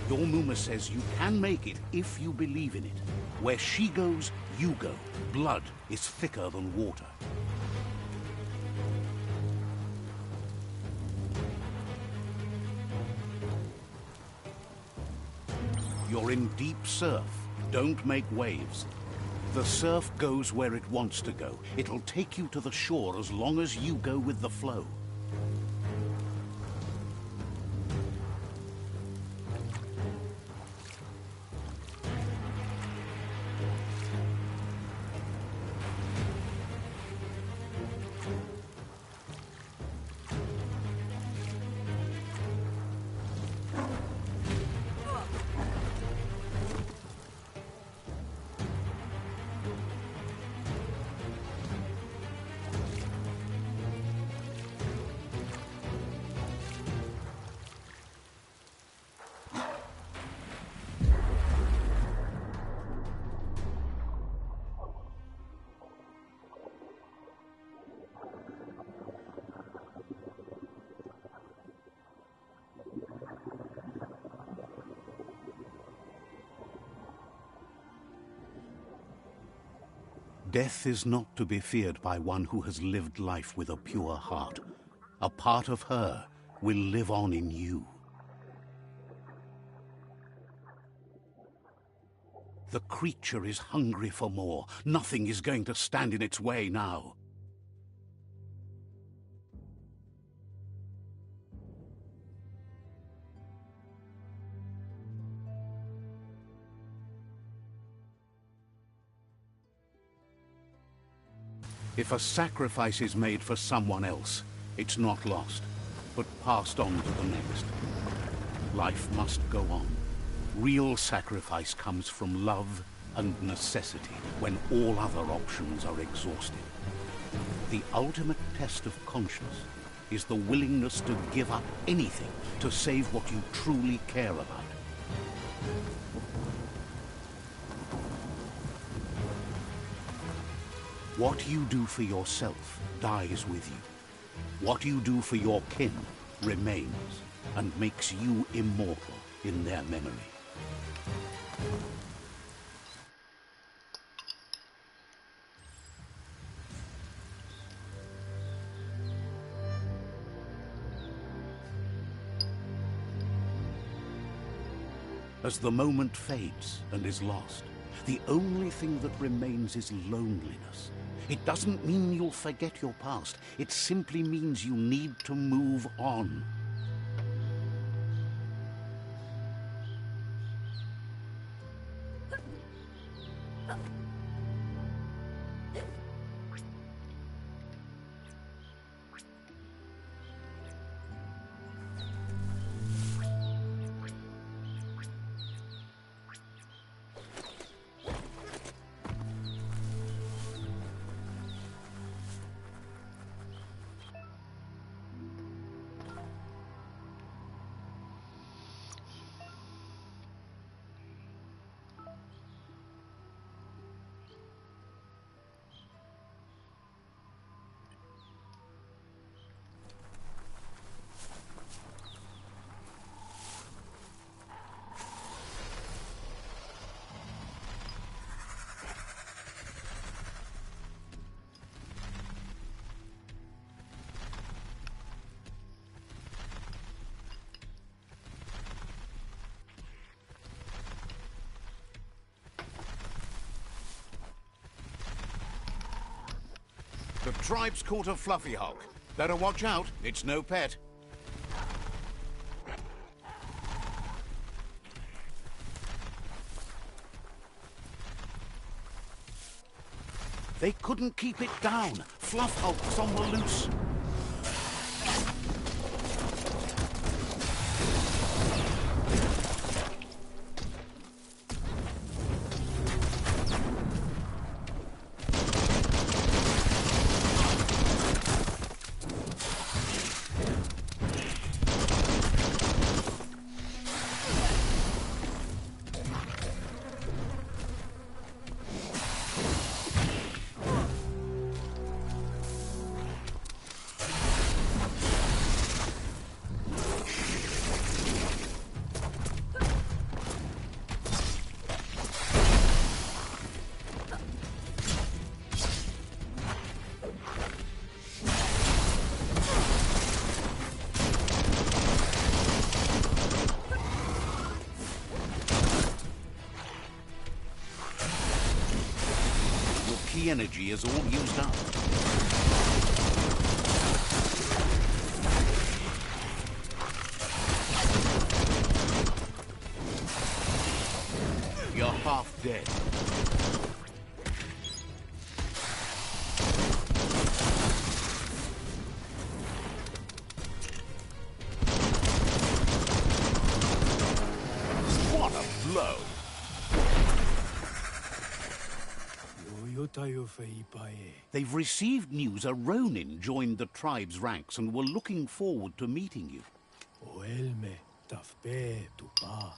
Your Muma says you can make it if you believe in it. Where she goes, you go. Blood is thicker than water. You're in deep surf. Don't make waves. The surf goes where it wants to go. It'll take you to the shore as long as you go with the flow. Death is not to be feared by one who has lived life with a pure heart. A part of her will live on in you. The creature is hungry for more. Nothing is going to stand in its way now. If a sacrifice is made for someone else, it's not lost, but passed on to the next. Life must go on. Real sacrifice comes from love and necessity when all other options are exhausted. The ultimate test of conscience is the willingness to give up anything to save what you truly care about. What you do for yourself dies with you. What you do for your kin remains and makes you immortal in their memory. As the moment fades and is lost, the only thing that remains is loneliness. It doesn't mean you'll forget your past. It simply means you need to move on. tribe's caught a fluffy hulk. Better watch out, it's no pet. They couldn't keep it down. Fluff hulk's on the loose. The energy is all used up. You're half dead. What a blow! They've received news a Ronin joined the tribe's ranks and were looking forward to meeting you.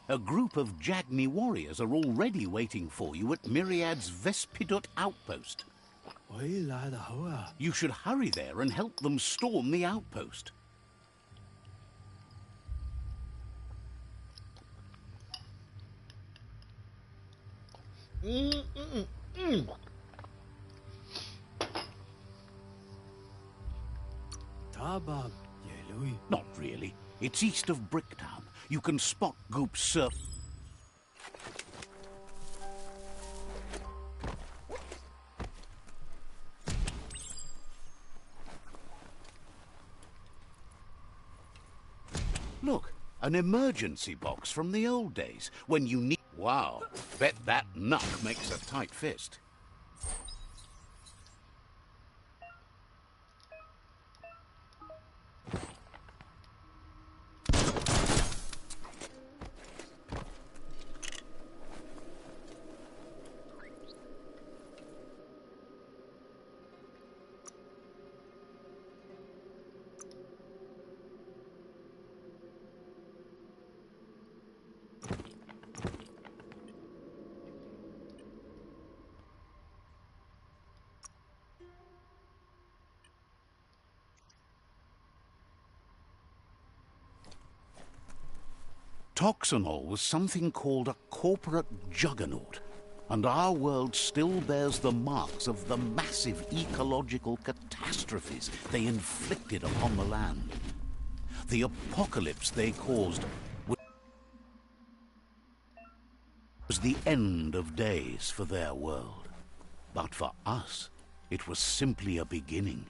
A group of Jagni warriors are already waiting for you at Myriad's Vespidut outpost. You should hurry there and help them storm the outpost. Not really. It's east of Bricktown. You can spot Goop's surf. Look, an emergency box from the old days when you need... Wow, bet that nut makes a tight fist. Toxanol was something called a corporate juggernaut, and our world still bears the marks of the massive ecological catastrophes they inflicted upon the land. The apocalypse they caused was the end of days for their world. But for us, it was simply a beginning.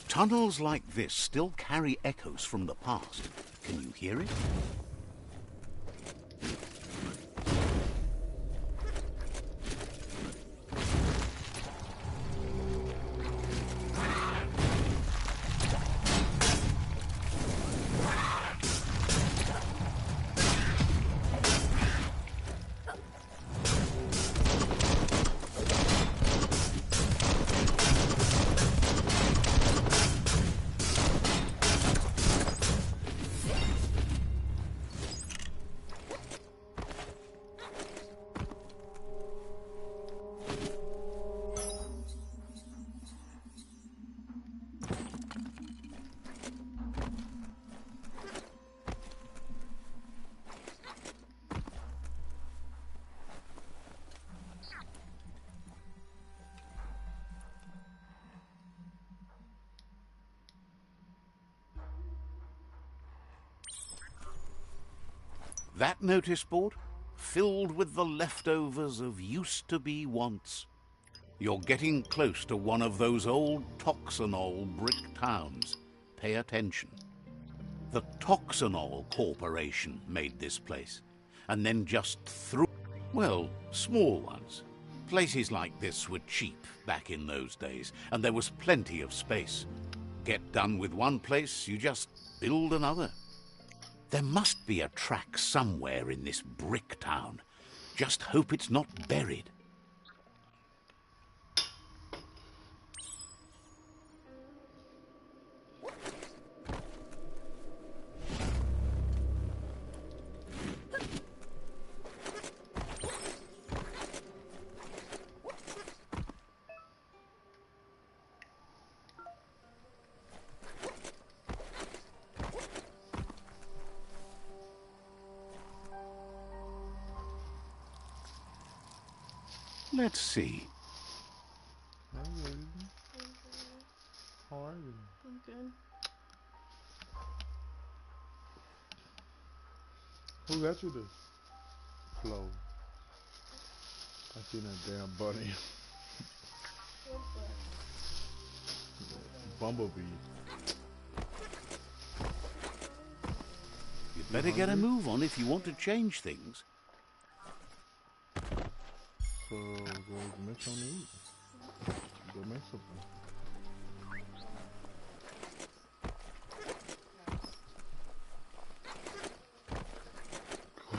Tunnels like this still carry echoes from the past. Can you hear it? That notice board? Filled with the leftovers of used-to-be wants. You're getting close to one of those old Toxanol brick towns. Pay attention. The Toxanol Corporation made this place, and then just threw... Well, small ones. Places like this were cheap back in those days, and there was plenty of space. Get done with one place, you just build another. There must be a track somewhere in this brick town. Just hope it's not buried. Let's see. How are you? I'm good. Who got you this? Flo. I seen that damn bunny. Bumblebee. You'd better get a move on if you want to change things. So go make something to eat. Go make something.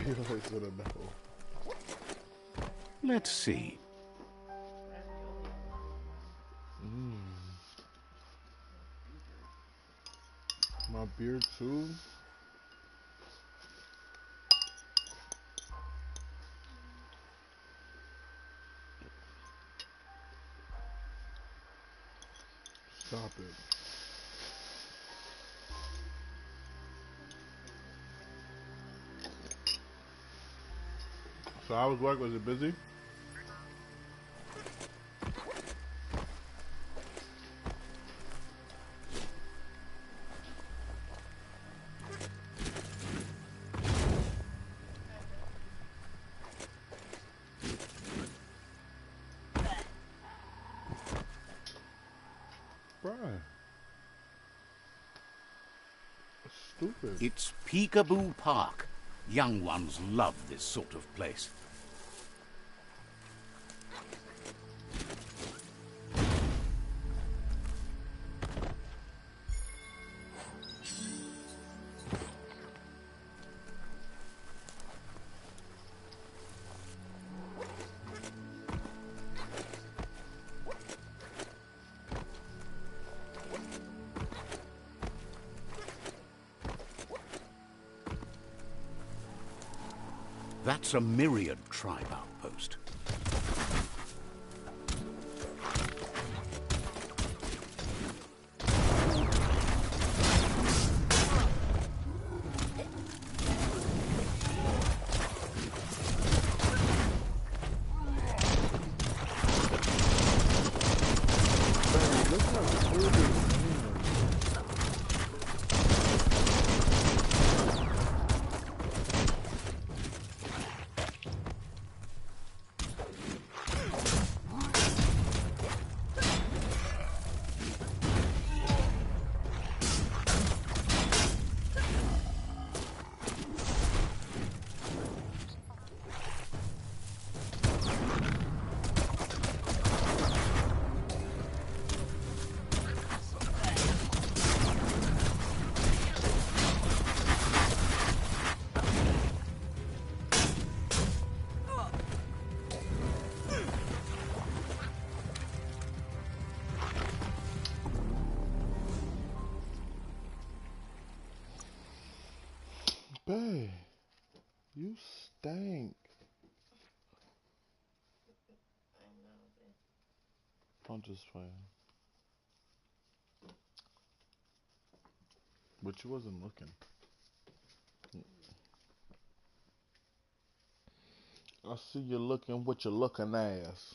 You always wanna know. Let's see. My beard too. Stop it. So how was work? Was it busy? Brian. Stupid. It's Peekaboo Park. Young ones love this sort of place. That's a Myriad tribe outpost. Babe, you stink. I'm just playing. But you wasn't looking. I see you looking with your looking ass.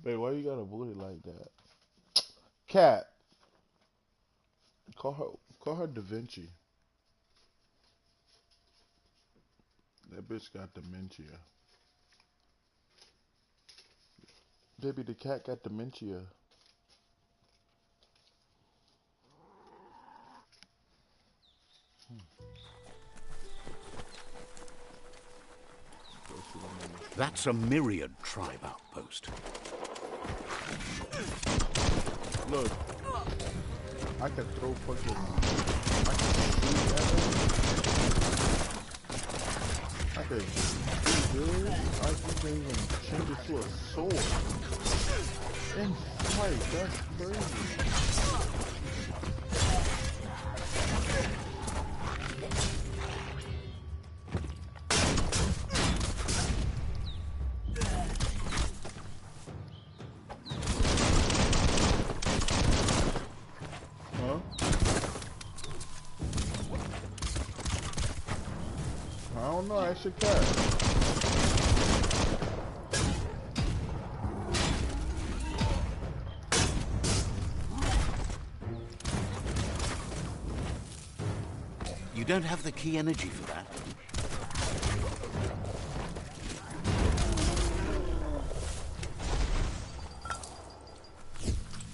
Babe, why you got a booty like that? Cat. Call her Da Vinci. That bitch got dementia. Baby, the cat got dementia. That's a Myriad tribe outpost. Look, I can throw fucking. I can shoot at them. I can shoot good. I can even change it to a sword. And fight, that's crazy. I don't know, ask your cat. You don't have the key energy for that.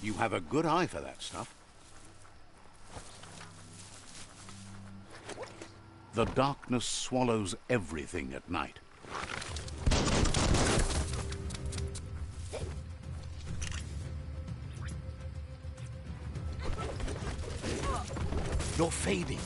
You have a good eye for that stuff. The darkness swallows everything at night. You're fading.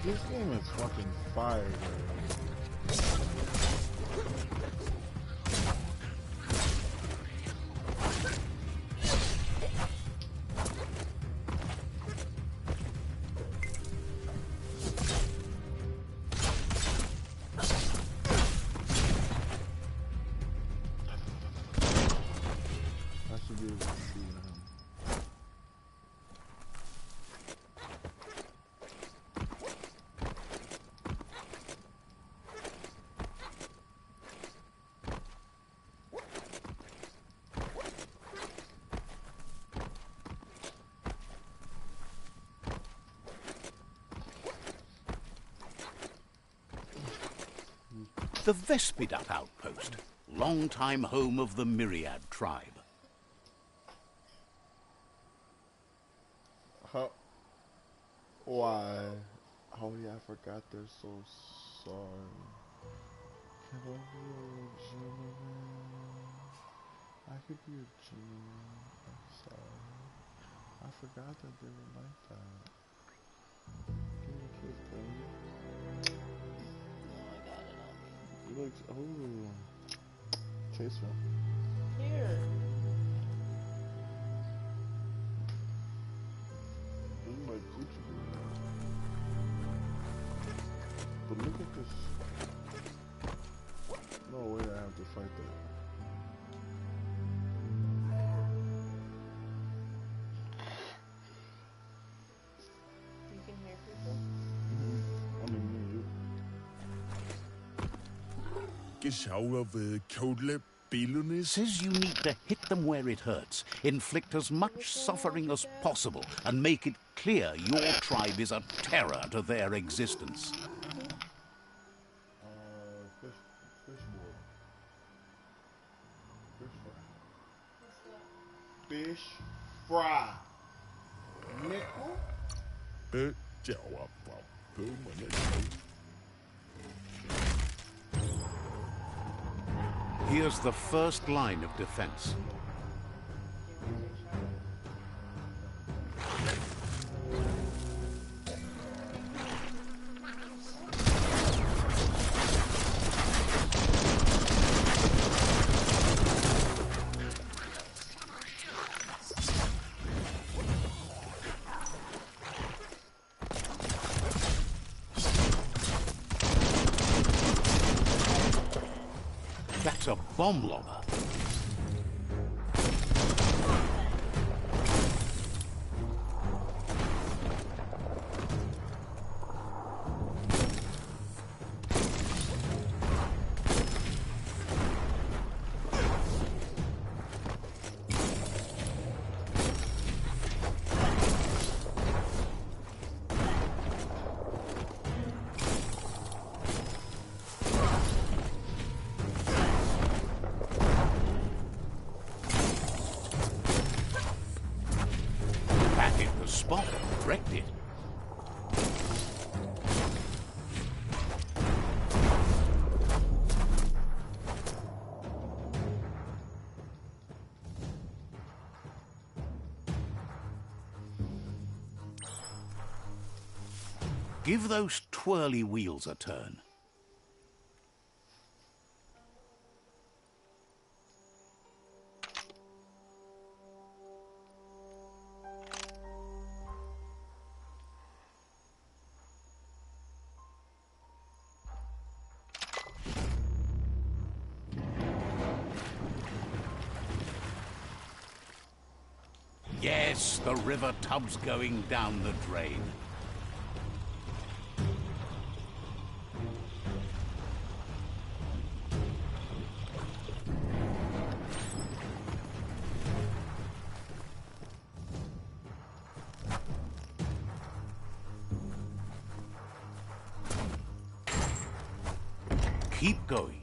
This game is fucking fire, bro. I should be able to shoot him. The Vespidup outpost, longtime home of the Myriad tribe. How? Why? Oh yeah, I forgot they're so sorry. Hello, gentlemen. I could be a gentleman. I'm sorry. I forgot that they were like that. Give me a kiss, baby. It looks. Oh. Tasteful. Here. This is like Gucci. But look at this. No way I have to fight that. You can hear people? Only me and you. Geschaut ved Kodle Billene. Says you need to hit them where it hurts, inflict as much suffering as possible, and make it clear your tribe is a terror to their existence. Fish fry. Nickel? Jawa fra bømmerne. Here's the first line of defense. It's a bomb lobber. Spot wrecked it. Give those twirly wheels a turn. Yes, the river tub's going down the drain. Keep going.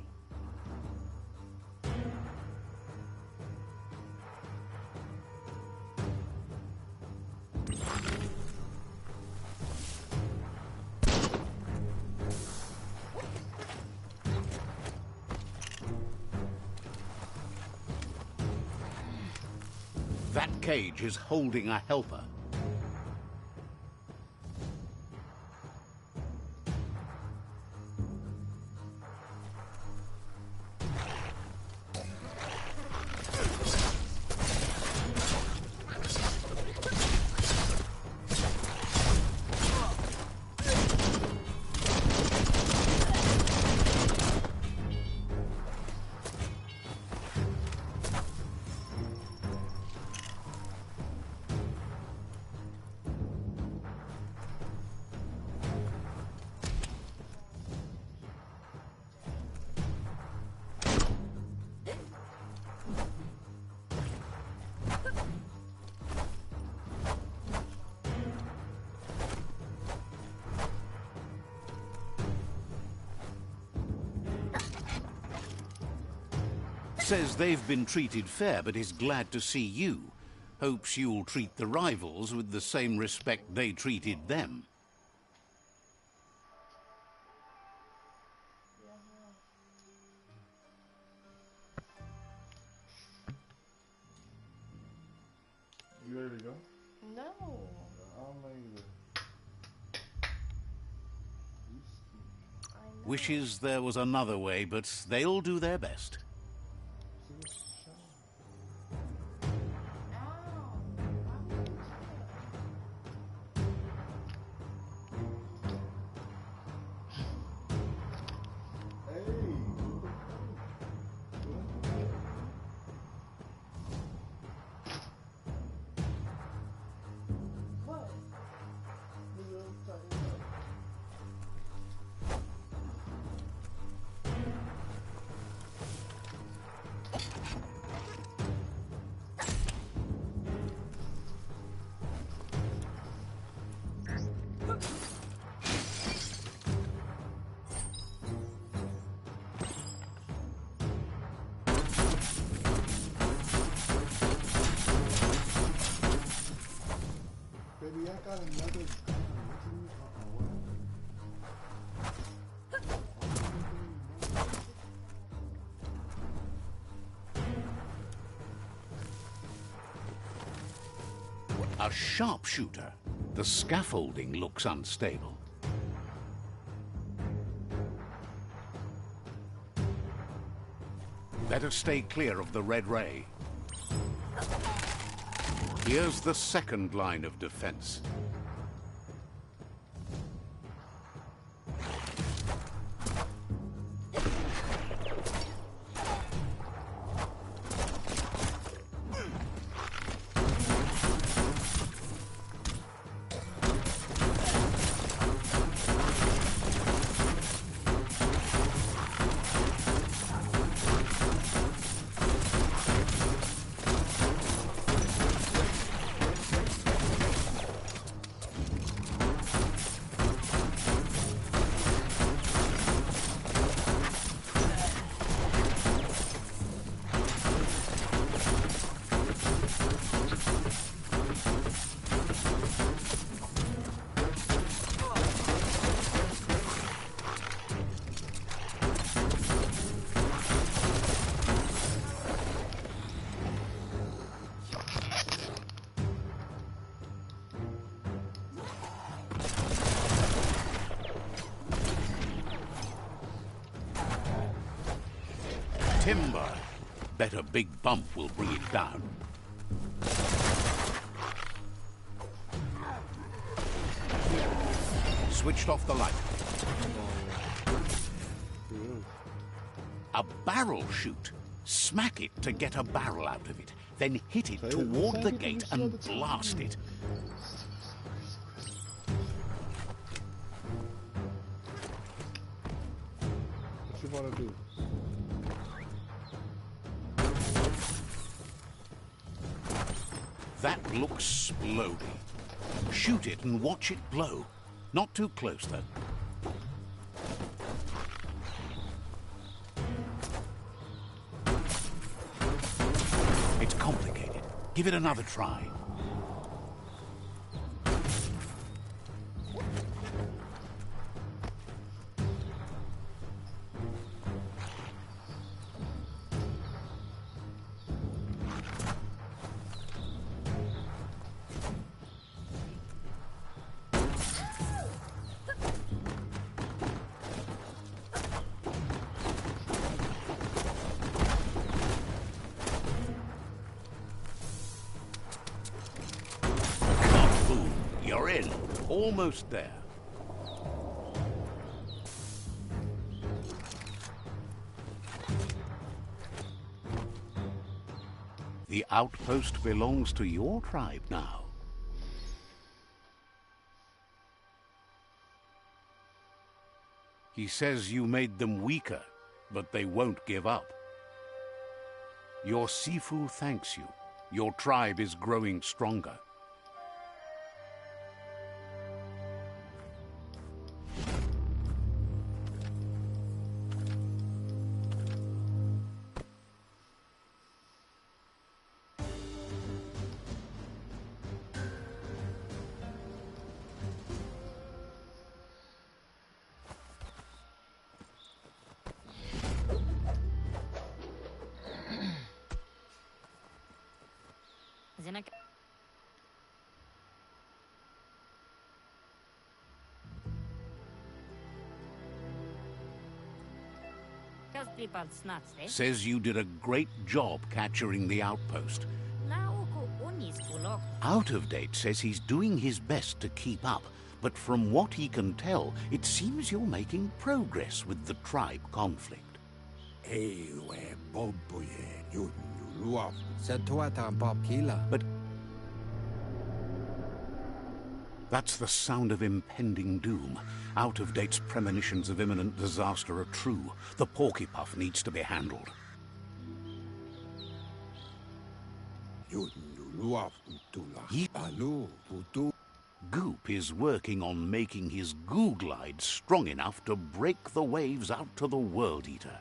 That cage is holding a helper. Says they've been treated fair, but is glad to see you. Hopes you'll treat the rivals with the same respect they treated them. You ready to go? No. I'm not either. Wishes there was another way, but they'll do their best. Baby, I got another. A sharpshooter. The scaffolding looks unstable. Better stay clear of the red ray. Here's the second line of defense. Timber. Bet a big bump will bring it down. Switched off the light. A barrel shoot. Smack it to get a barrel out of it. Then hit it toward the gate and blast it. What you want to do? That looks splody. Shoot it and watch it blow. Not too close, though. It's complicated. Give it another try. You're in. Almost there. The outpost belongs to your tribe now. He says you made them weaker, but they won't give up. Your Sifu thanks you. Your tribe is growing stronger. Says you did a great job capturing the outpost. Out of Date says he's doing his best to keep up, but from what he can tell, it seems you're making progress with the tribe conflict. But that's the sound of impending doom. Out of Date's premonitions of imminent disaster are true. The Porkypuff needs to be handled. Goop is working on making his goo glide strong enough to break the waves out to the World Eater.